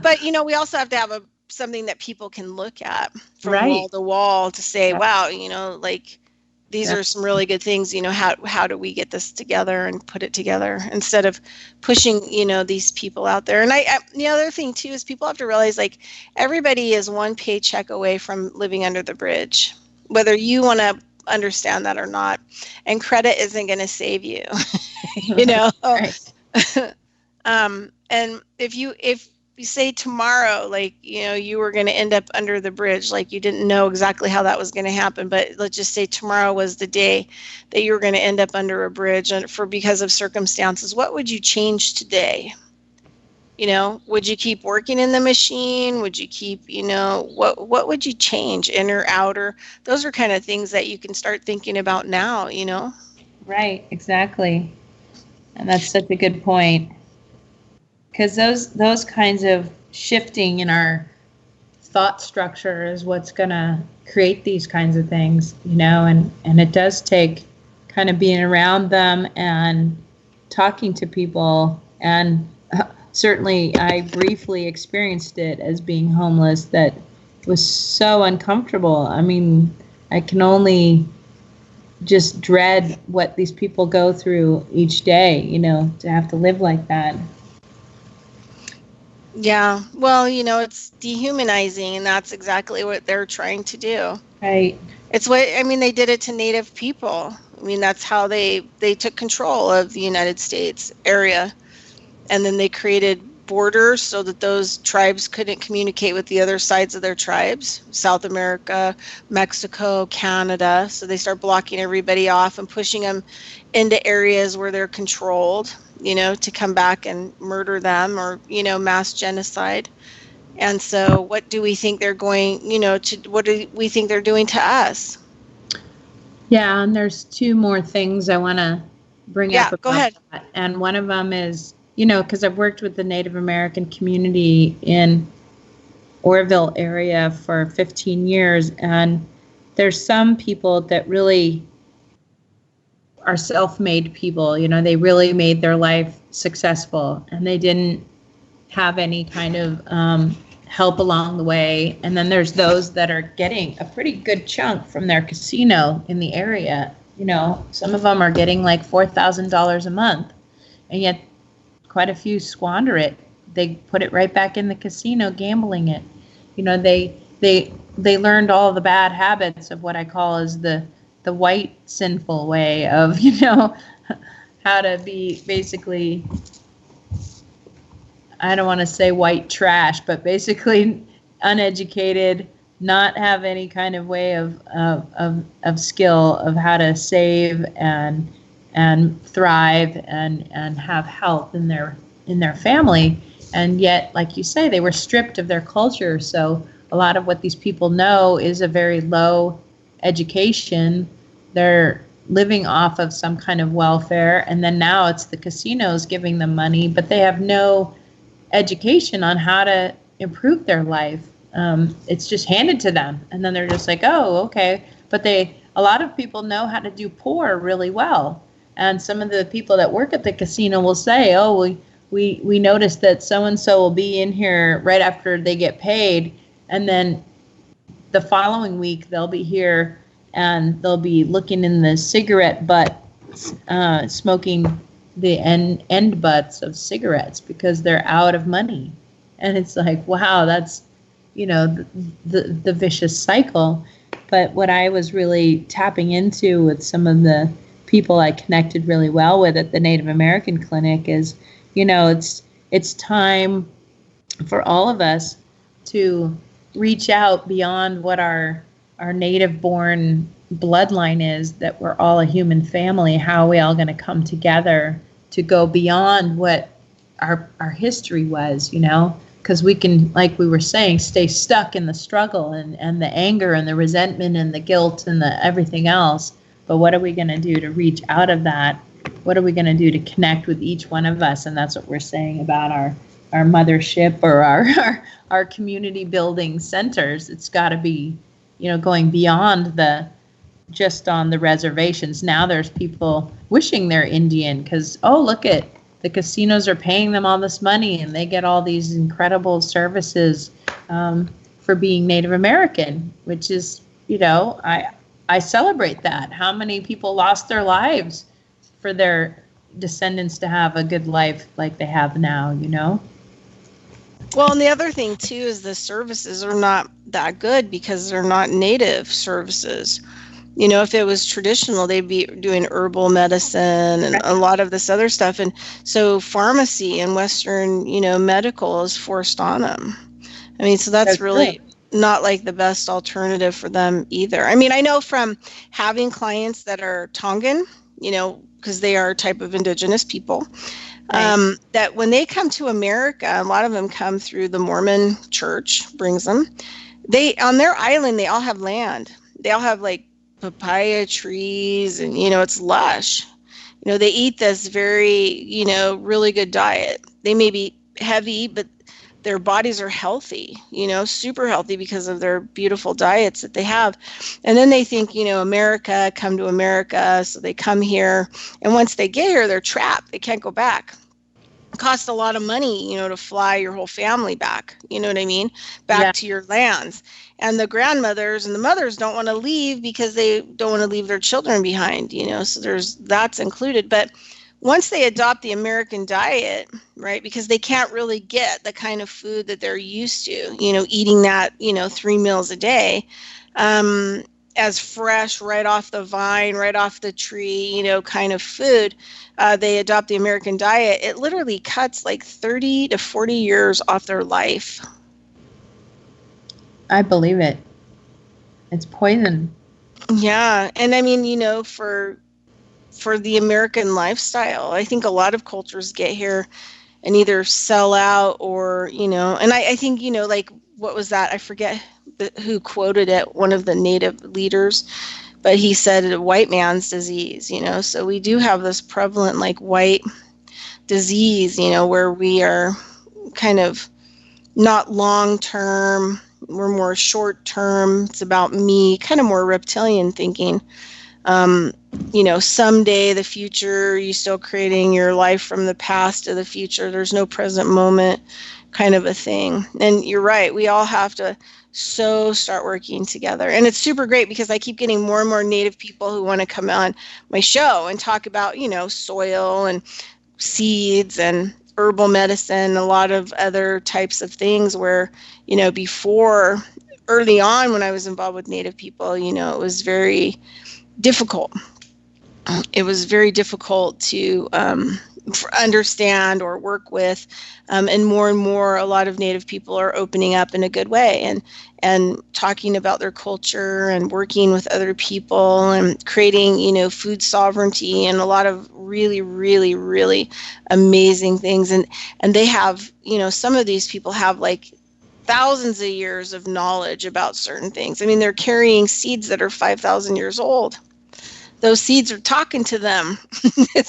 But we also have to have something that people can look at from wall to wall to say, wow, like these are some really good things, how do we get this together and put it together instead of pushing, these people out there. And the other thing too is people have to realize, like, everybody is one paycheck away from living under the bridge, whether you want to understand that or not. And credit isn't going to save you, and if you say tomorrow, like, you were going to end up under the bridge, like you didn't know exactly how that was going to happen, but let's just say tomorrow was the day that you were going to end up under a bridge, and because of circumstances, what would you change today? Would you keep working in the machine? Would you keep, what would you change, in or out? Or those are kind of things that you can start thinking about now, Right, exactly. And that's such a good point. Because those kinds of shifting in our thought structure is what's going to create these kinds of things, and it does take kind of being around them and talking to people. And certainly I briefly experienced it as being homeless, that was so uncomfortable. I mean, I can only just dread what these people go through each day, to have to live like that. Yeah, well, it's dehumanizing, and that's exactly what they're trying to do. Right. It's they did it to Native people. That's how they took control of the United States area. And then they created borders so that those tribes couldn't communicate with the other sides of their tribes, South America, Mexico, Canada. So they start blocking everybody off and pushing them into areas where they're controlled, to come back and murder them, or, mass genocide. And so what do we think they're going, what do we think they're doing to us? Yeah, and there's two more things I want to bring up about go ahead. that. And one of them is, because I've worked with the Native American community in Oroville area for 15 years, and there's some people that really are self-made people. They really made their life successful, and they didn't have any kind of help along the way. And then there's those that are getting a pretty good chunk from their casino in the area. Some of them are getting like $4,000 a month, and yet quite a few squander it. They put it right back in the casino, gambling it. They learned all the bad habits of what I call is the white sinful way of, how to be basically, I don't want to say white trash, but basically uneducated, not have any kind of way of skill of how to save and thrive and have health in their family. And yet, like you say, they were stripped of their culture. So a lot of what these people know is a very low education. They're living off of some kind of welfare, and then now it's the casinos giving them money, but they have no education on how to improve their life. It's just handed to them, and then they're just like, oh, okay. But a lot of people know how to do poor really well. And some of the people that work at the casino will say, oh, we noticed that so-and-so will be in here right after they get paid, and then the following week they'll be here and they'll be looking in the cigarette butt, smoking the end butts of cigarettes because they're out of money. And it's like, wow, that's, the vicious cycle. But what I was really tapping into with some of the people I connected really well with at the Native American clinic is, it's time for all of us to reach out beyond what our native born bloodline is, that we're all a human family. How are we all going to come together to go beyond what our history was, because we can, like we were saying, stay stuck in the struggle and the anger and the resentment and the guilt and the everything else. But what are we going to do to reach out of that? What are we going to do to connect with each one of us? And that's what we're saying about our mothership or our community building centers. It's got to be, going beyond just on the reservations. Now there's people wishing they're Indian because, oh, look at the casinos are paying them all this money and they get all these incredible services for being Native American, which is, I celebrate that. How many people lost their lives for their descendants to have a good life like they have now, Well, and the other thing, too, is the services are not that good because they're not native services. If it was traditional, they'd be doing herbal medicine and a lot of this other stuff. And so pharmacy and Western, medical is forced on them. So that's really not like the best alternative for them either. I know from having clients that are Tongan, because they are a type of indigenous people, right. That when they come to America, a lot of them come through the Mormon church, brings them. On their island, they all have land. They all have like papaya trees and, it's lush. They eat this very, really good diet. They may be heavy, but their bodies are healthy, super healthy because of their beautiful diets that they have. And then they think, America, come to America. So they come here. And once they get here, they're trapped. They can't go back costs a lot of money, to fly your whole family back, you know what I mean, back to your lands. And the grandmothers and the mothers don't want to leave because they don't want to leave their children behind, so that's included. But once they adopt the American diet, right, because they can't really get the kind of food that they're used to, eating that, 3 meals a day, as fresh, right off the vine, right off the tree, kind of food, they adopt the American diet, it literally cuts like 30 to 40 years off their life. I believe it. It's poison. Yeah. And I mean, for the American lifestyle, I think a lot of cultures get here and either sell out or, and I think, like, what was that? I forget who quoted it, one of the native leaders, but he said white man's disease, so we do have this prevalent like white disease, where we are kind of not long-term, we're more short-term, it's about me, kind of more reptilian thinking. Someday, the future, you still creating your life from the past to the future. There's no present moment kind of a thing. And you're right. We all have to start working together. And it's super great because I keep getting more and more Native people who want to come on my show and talk about, soil and seeds and herbal medicine, a lot of other types of things where, before, early on when I was involved with Native people, it was very difficult. It was very difficult to understand or work with, and more a lot of Native people are opening up in a good way and talking about their culture and working with other people and creating food sovereignty and a lot of really, really, really amazing things. And they have, some of these people have like thousands of years of knowledge about certain things. I mean, they're carrying seeds that are 5,000 years old. Those seeds are talking to them.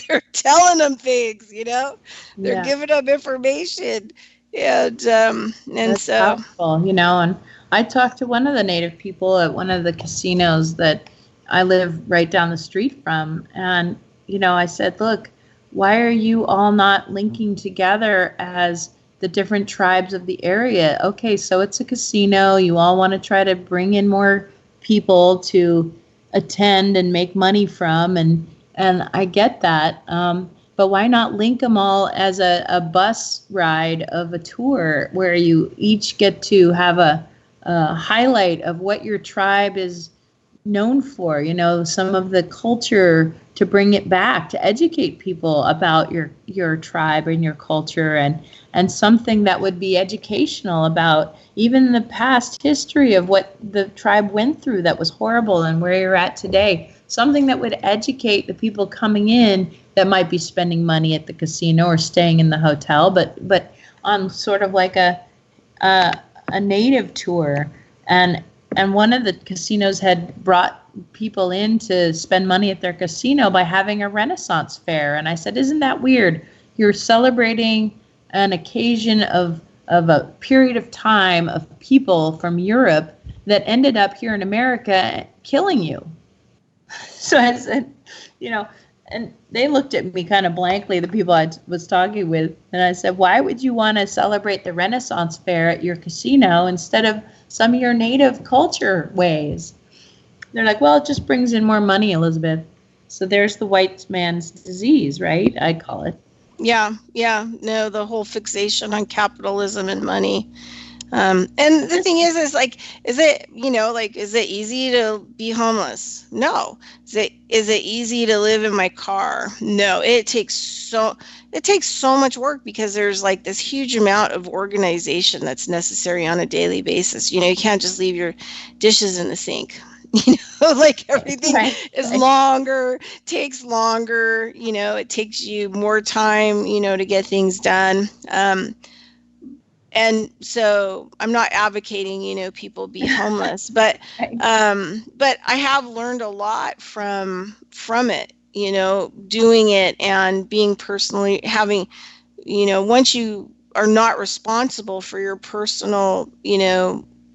They're telling them things, They're giving them information. And that's so powerful, and I talked to one of the Native people at one of the casinos that I live right down the street from. And, I said, look, why are you all not linking together as the different tribes of the area? Okay, so it's a casino. You all want to try to bring in more people to attend and make money from, and I get that, but why not link them all as a bus ride of a tour where you each get to have a highlight of what your tribe is known for, some of the culture, to bring it back, to educate people about your tribe and your culture, and something that would be educational about even the past history of what the tribe went through that was horrible and where you're at today. Something that would educate the people coming in that might be spending money at the casino or staying in the hotel, but on sort of like a native tour. And one of the casinos had brought people in to spend money at their casino by having a Renaissance fair. And I said, isn't that weird? You're celebrating an occasion of a period of time of people from Europe that ended up here in America killing you. So I said, and they looked at me kind of blankly, the people I was talking with. And I said, why would you want to celebrate the Renaissance fair at your casino instead of some of your native culture ways? They're like, well, it just brings in more money, Elizabeth. So there's the white man's disease, right? I call it. Yeah. No, the whole fixation on capitalism and money. And the thing is is it easy to be homeless? No. Is it easy to live in my car? No. It takes so much work because there's like this huge amount of organization that's necessary on a daily basis. You can't just leave your dishes in the sink. Like everything is longer, takes longer, it takes you more time, to get things done. And so I'm not advocating, people be homeless, but I have learned a lot from it, doing it and being personally having, once you are not responsible for your personal,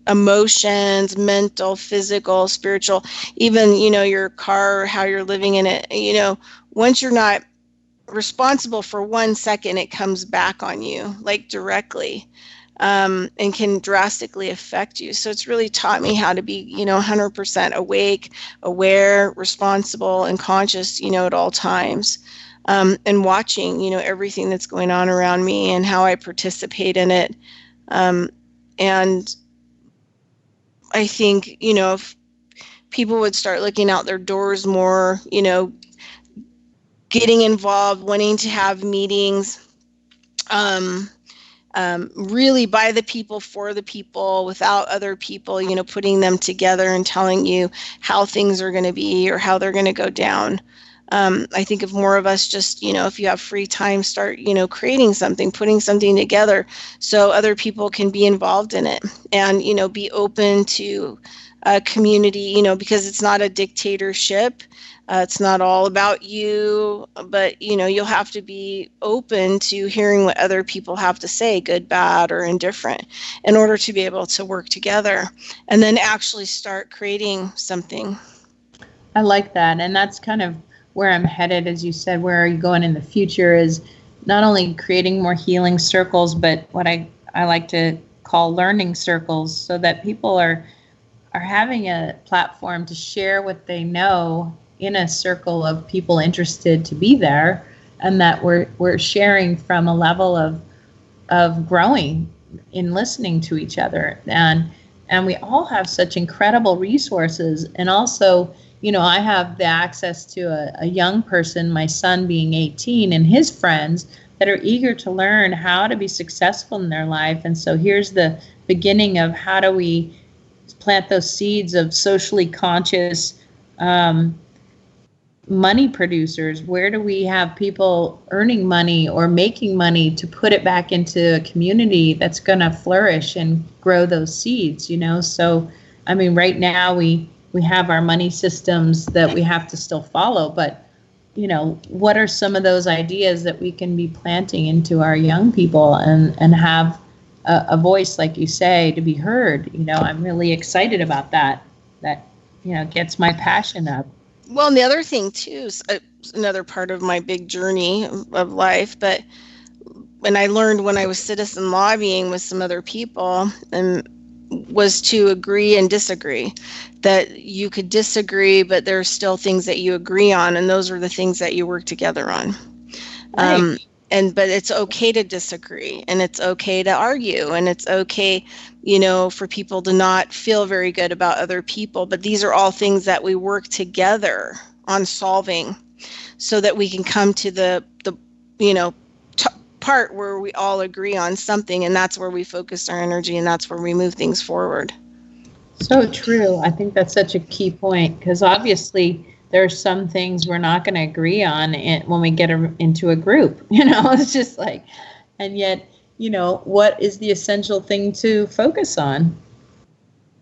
emotions, mental, physical, spiritual, even, your car, how you're living in it, once you're not responsible for 1 second, it comes back on you, like directly, and can drastically affect you. So it's really taught me how to be, 100% awake, aware, responsible, and conscious, at all times, and watching, everything that's going on around me and how I participate in it. And I think, if people would start looking out their doors more, getting involved, wanting to have meetings, really by the people, for the people, without other people, putting them together and telling you how things are going to be or how they're going to go down. I think if more of us just, if you have free time, start, creating something, putting something together so other people can be involved in it and, be open to a community, because it's not a dictatorship. It's not all about you, but, you'll have to be open to hearing what other people have to say, good, bad, or indifferent, in order to be able to work together and then actually start creating something. I like that. And that's kind of where I'm headed, as you said. Where are you going in the future is not only creating more healing circles, but what I like to call learning circles, so that people are having a platform to share what they know in a circle of people interested to be there, and that we're sharing from a level of growing in listening to each other. And we all have such incredible resources. And also, I have the access to a young person, my son being 18, and his friends that are eager to learn how to be successful in their life. And so here's the beginning of how do we plant those seeds of socially conscious money producers. Where do we have people earning money or making money to put it back into a community that's going to flourish and grow those seeds, So, I mean, right now we have our money systems that we have to still follow, but, what are some of those ideas that we can be planting into our young people and have a voice, like you say, to be heard? I'm really excited about that. That, gets my passion up. Well, and the other thing too, is another part of my big journey of life, but when I learned when I was citizen lobbying with some other people, and was to agree and disagree, that you could disagree, but there's still things that you agree on, and those are the things that you work together on. Right. But it's okay to disagree, and it's okay to argue, and it's okay, for people to not feel very good about other people. But these are all things that we work together on solving, so that we can come to the part where we all agree on something, and that's where we focus our energy, and that's where we move things forward. So true. I think that's such a key point, because obviously there are some things we're not going to agree on when we get into a group. It's just like, and yet, what is the essential thing to focus on?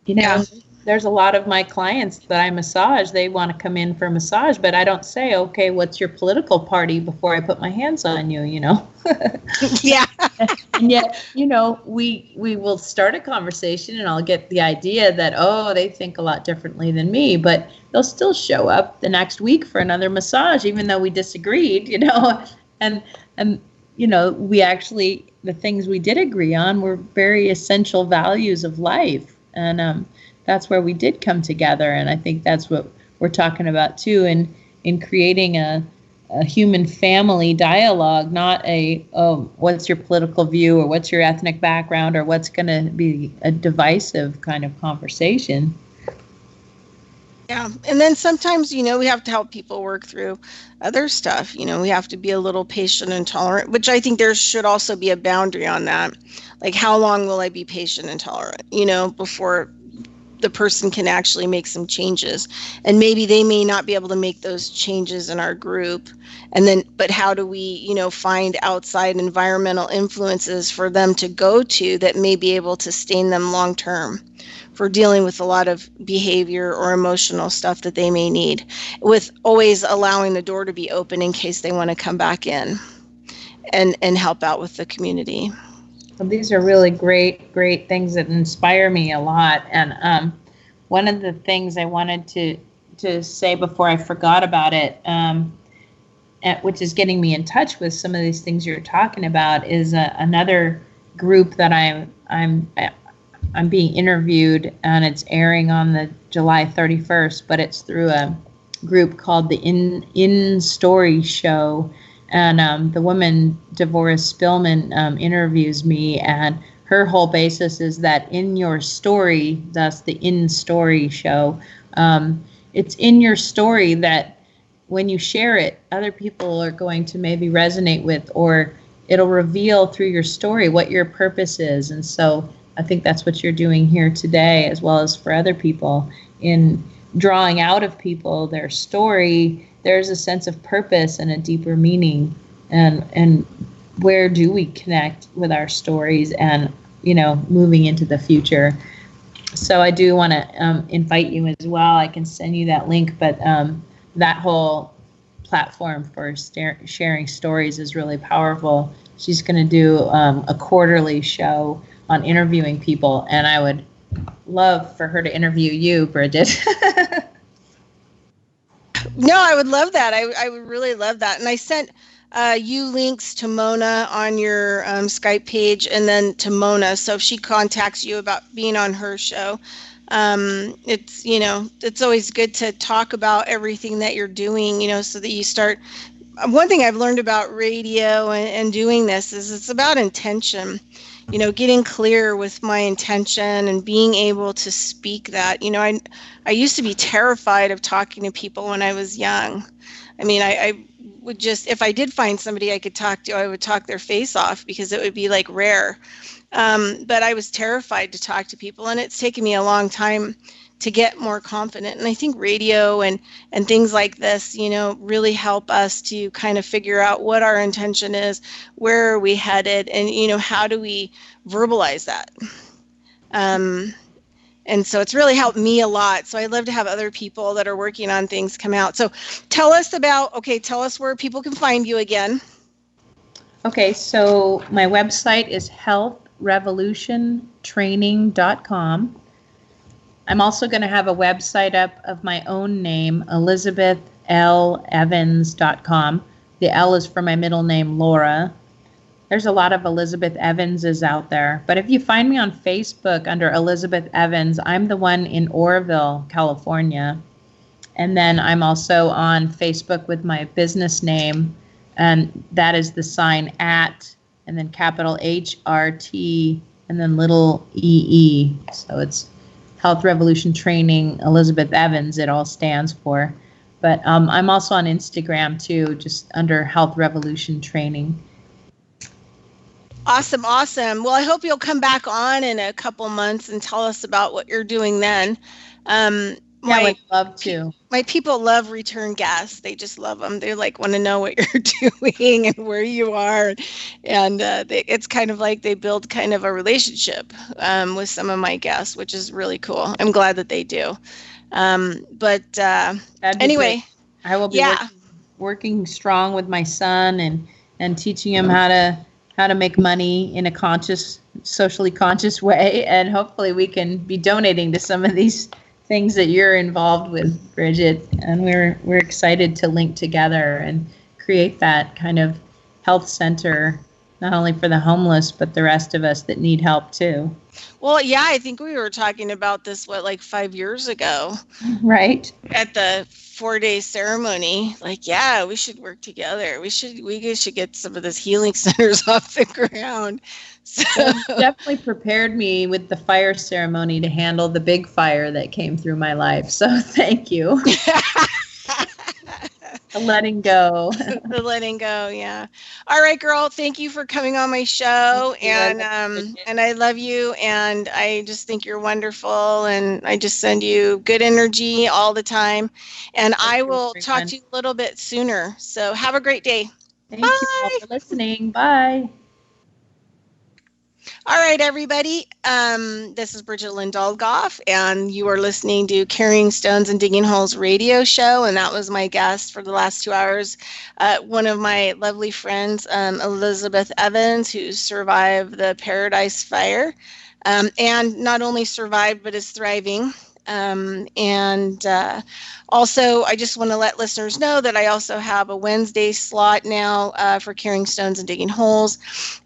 There's a lot of my clients that I massage, they want to come in for a massage, but I don't say, okay, what's your political party before I put my hands on you, Yeah. And yet, we will start a conversation and I'll get the idea that, they think a lot differently than me, but they'll still show up the next week for another massage, even though we disagreed, and we actually, the things we did agree on were very essential values of life. And, that's where we did come together. And I think that's what we're talking about too, in creating a human family dialogue, not what's your political view or what's your ethnic background or what's going to be a divisive kind of conversation. Yeah. And then sometimes, we have to help people work through other stuff. We have to be a little patient and tolerant, which I think there should also be a boundary on that. Like, how long will I be patient and tolerant, before the person can actually make some changes? And maybe they may not be able to make those changes in our group. But how do we, find outside environmental influences for them to go to that may be able to sustain them long term for dealing with a lot of behavior or emotional stuff that they may need, with always allowing the door to be open in case they want to come back in and help out with the community. Well, these are really great things that inspire me a lot. And one of the things I wanted to say before I forgot about it, and which is getting me in touch with some of these things you're talking about, is another group that I'm being interviewed, and it's airing on the July 31st, but it's through a group called the In Story Show. And the woman, Devorah Spillman, interviews me, and her whole basis is that in your story, thus the In Story Show, it's in your story that when you share it, other people are going to maybe resonate with, or it'll reveal through your story what your purpose is. And so I think that's what you're doing here today, as well as for other people, in drawing out of people their story. There's a sense of purpose and a deeper meaning, and where do we connect with our stories, and moving into the future. So I do want to invite you as well. I can send you that link, but that whole platform for sharing stories is really powerful. She's going to do a quarterly show on interviewing people, and I would love for her to interview you, Bridgette. No, I would love that. I would really love that. And I sent you links to Mona on your Skype page, and then to Mona. So if she contacts you about being on her show, it's always good to talk about everything that you're doing, so that you start. One thing I've learned about radio and doing this is it's about intention. Getting clear with my intention and being able to speak that. I used to be terrified of talking to people when I was young. I mean, I would just, if I did find somebody I could talk to, I would talk their face off because it would be like rare. But I was terrified to talk to people, and it's taken me a long time to get more confident. And I think radio and things like this, really help us to kind of figure out what our intention is, where are we headed, and, how do we verbalize that? And so it's really helped me a lot. So I'd love to have other people that are working on things come out. So tell us where people can find you again. Okay, so my website is healthrevolutiontraining.com. I'm also going to have a website up of my own name, ElizabethLEvans.com. The L is for my middle name, Laura. There's a lot of Elizabeth Evanses out there. But if you find me on Facebook under Elizabeth Evans, I'm the one in Oroville, California. And then I'm also on Facebook with my business name, and that is the sign @ and then capital HRT and then little EE. So it's Health Revolution Training Elizabeth Evans, it all stands for. But I'm also on Instagram too, just under Health Revolution Training. Awesome. Well, I hope you'll come back on in a couple months and tell us about what you're doing then. I would love to. My people love return guests. They just love them. They want to know what you're doing and where you are. And it's kind of like they build kind of a relationship with some of my guests, which is really cool. I'm glad that they do. But anyway, great. I will be working strong with my son and teaching him how to make money in a socially conscious way. And hopefully we can be donating to some of these things that you're involved with, Bridgette. And we're excited to link together and create that kind of health center, not only for the homeless, but the rest of us that need help too. Well, yeah, I think we were talking about this, 5 years ago? Right. At the 4-day ceremony. We should work together. We should get some of those healing centers off the ground. So definitely prepared me with the fire ceremony to handle the big fire that came through my life. So thank you. The letting go. The letting go, yeah. All right, girl. Thank you for coming on my show, and I love you, and I just think you're wonderful, and I just send you good energy all the time, and I will talk to you a little bit sooner. So have a great day. Thank you all for listening. Bye. All right, everybody. This is Bridgette Lyn Dolgoff, and you are listening to Carrying Stones and Digging Holes radio show, and that was my guest for the last 2 hours, one of my lovely friends, Elizabeth Evans, who survived the Paradise Fire, and not only survived but is thriving. Also, I just want to let listeners know that I also have a Wednesday slot now for carrying stones and digging holes.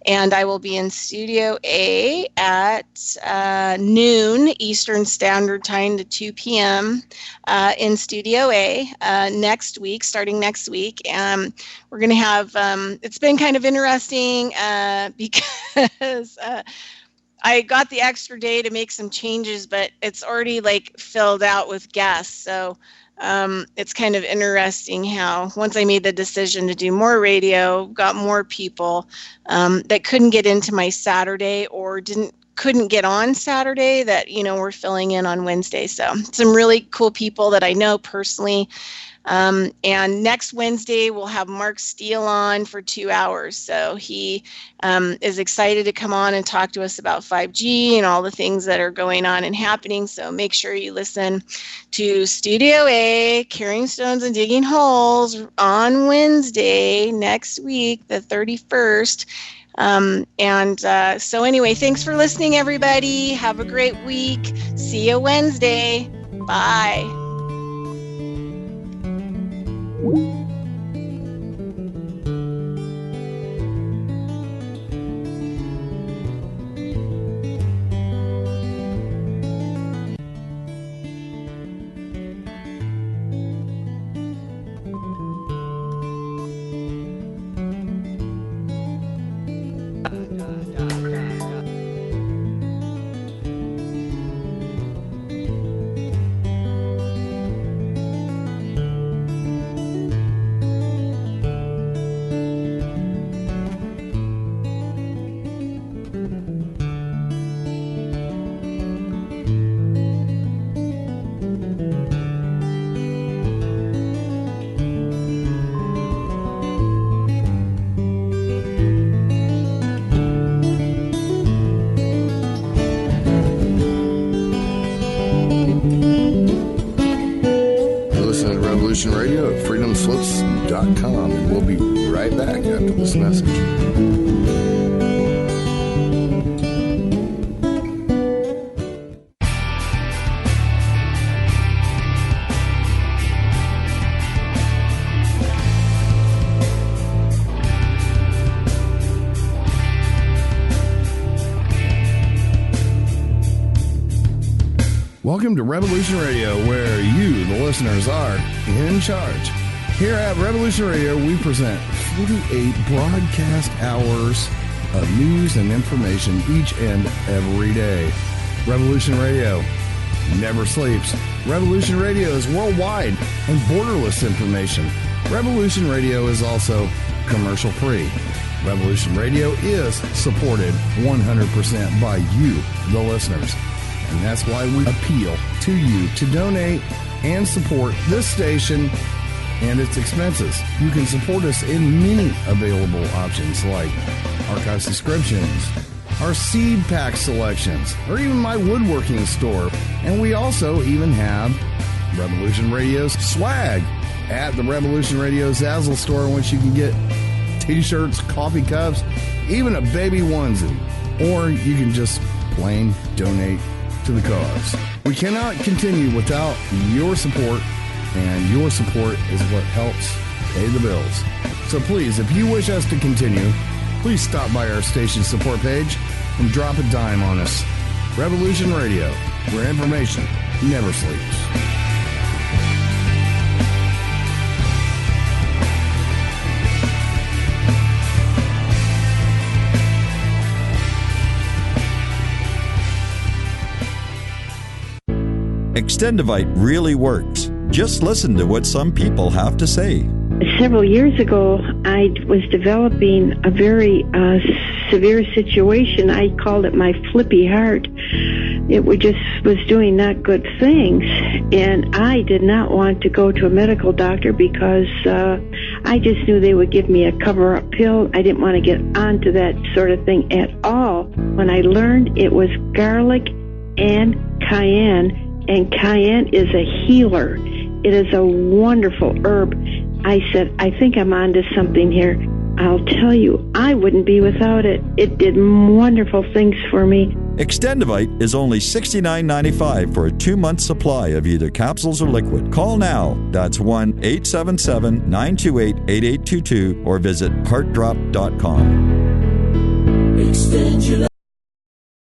And I will be in Studio A at noon Eastern Standard Time to 2 p.m. In Studio A starting next week. We're going to have, it's been kind of interesting because I got the extra day to make some changes, but it's already filled out with guests. So it's kind of interesting how once I made the decision to do more radio, got more people that couldn't get into my Saturday or couldn't get on Saturday that, were filling in on Wednesday. So some really cool people that I know personally. And next Wednesday, we'll have Mark Steele on for 2 hours. So he is excited to come on and talk to us about 5G and all the things that are going on and happening. So make sure you listen to Studio A, Carrying Stones and Digging Holes on Wednesday next week, the 31st. So anyway, thanks for listening, everybody. Have a great week. See you Wednesday. Bye. Radio at freedomslips.com, and we'll be right back after this message. Welcome to Revolution Radio, where you, the listeners, are in charge. Here at Revolution Radio, we present 48 broadcast hours of news and information each and every day. Revolution Radio never sleeps. Revolution Radio is worldwide and borderless information. Revolution Radio is also commercial-free. Revolution Radio is supported 100% by you, the listeners. And that's why we appeal to you to donate and support this station and its expenses. You can support us in many available options like archive subscriptions, our seed pack selections, or even my woodworking store. And we also even have Revolution Radio's swag at the Revolution Radio Zazzle store, in which you can get t-shirts, coffee cups, even a baby onesie. Or you can just plain donate to the cause. We cannot continue without your support, and your support is what helps pay the bills. So please, if you wish us to continue, please stop by our station support page and drop a dime on us. Revolution Radio, where information never sleeps. Extendivite really works. Just listen to what some people have to say. Several years ago, I was developing a very severe situation. I called it my flippy heart. It was doing not good things, and I did not want to go to a medical doctor because I just knew they would give me a cover-up pill. I didn't want to get onto that sort of thing at all. When I learned it was garlic and cayenne is a healer. It is a wonderful herb. I said, I think I'm onto something here. I'll tell you, I wouldn't be without it. It did wonderful things for me. Extendivite is only $69.95 for a 2-month supply of either capsules or liquid. Call now. That's 1-877-928-8822 or visit heartdrop.com. Extend your life.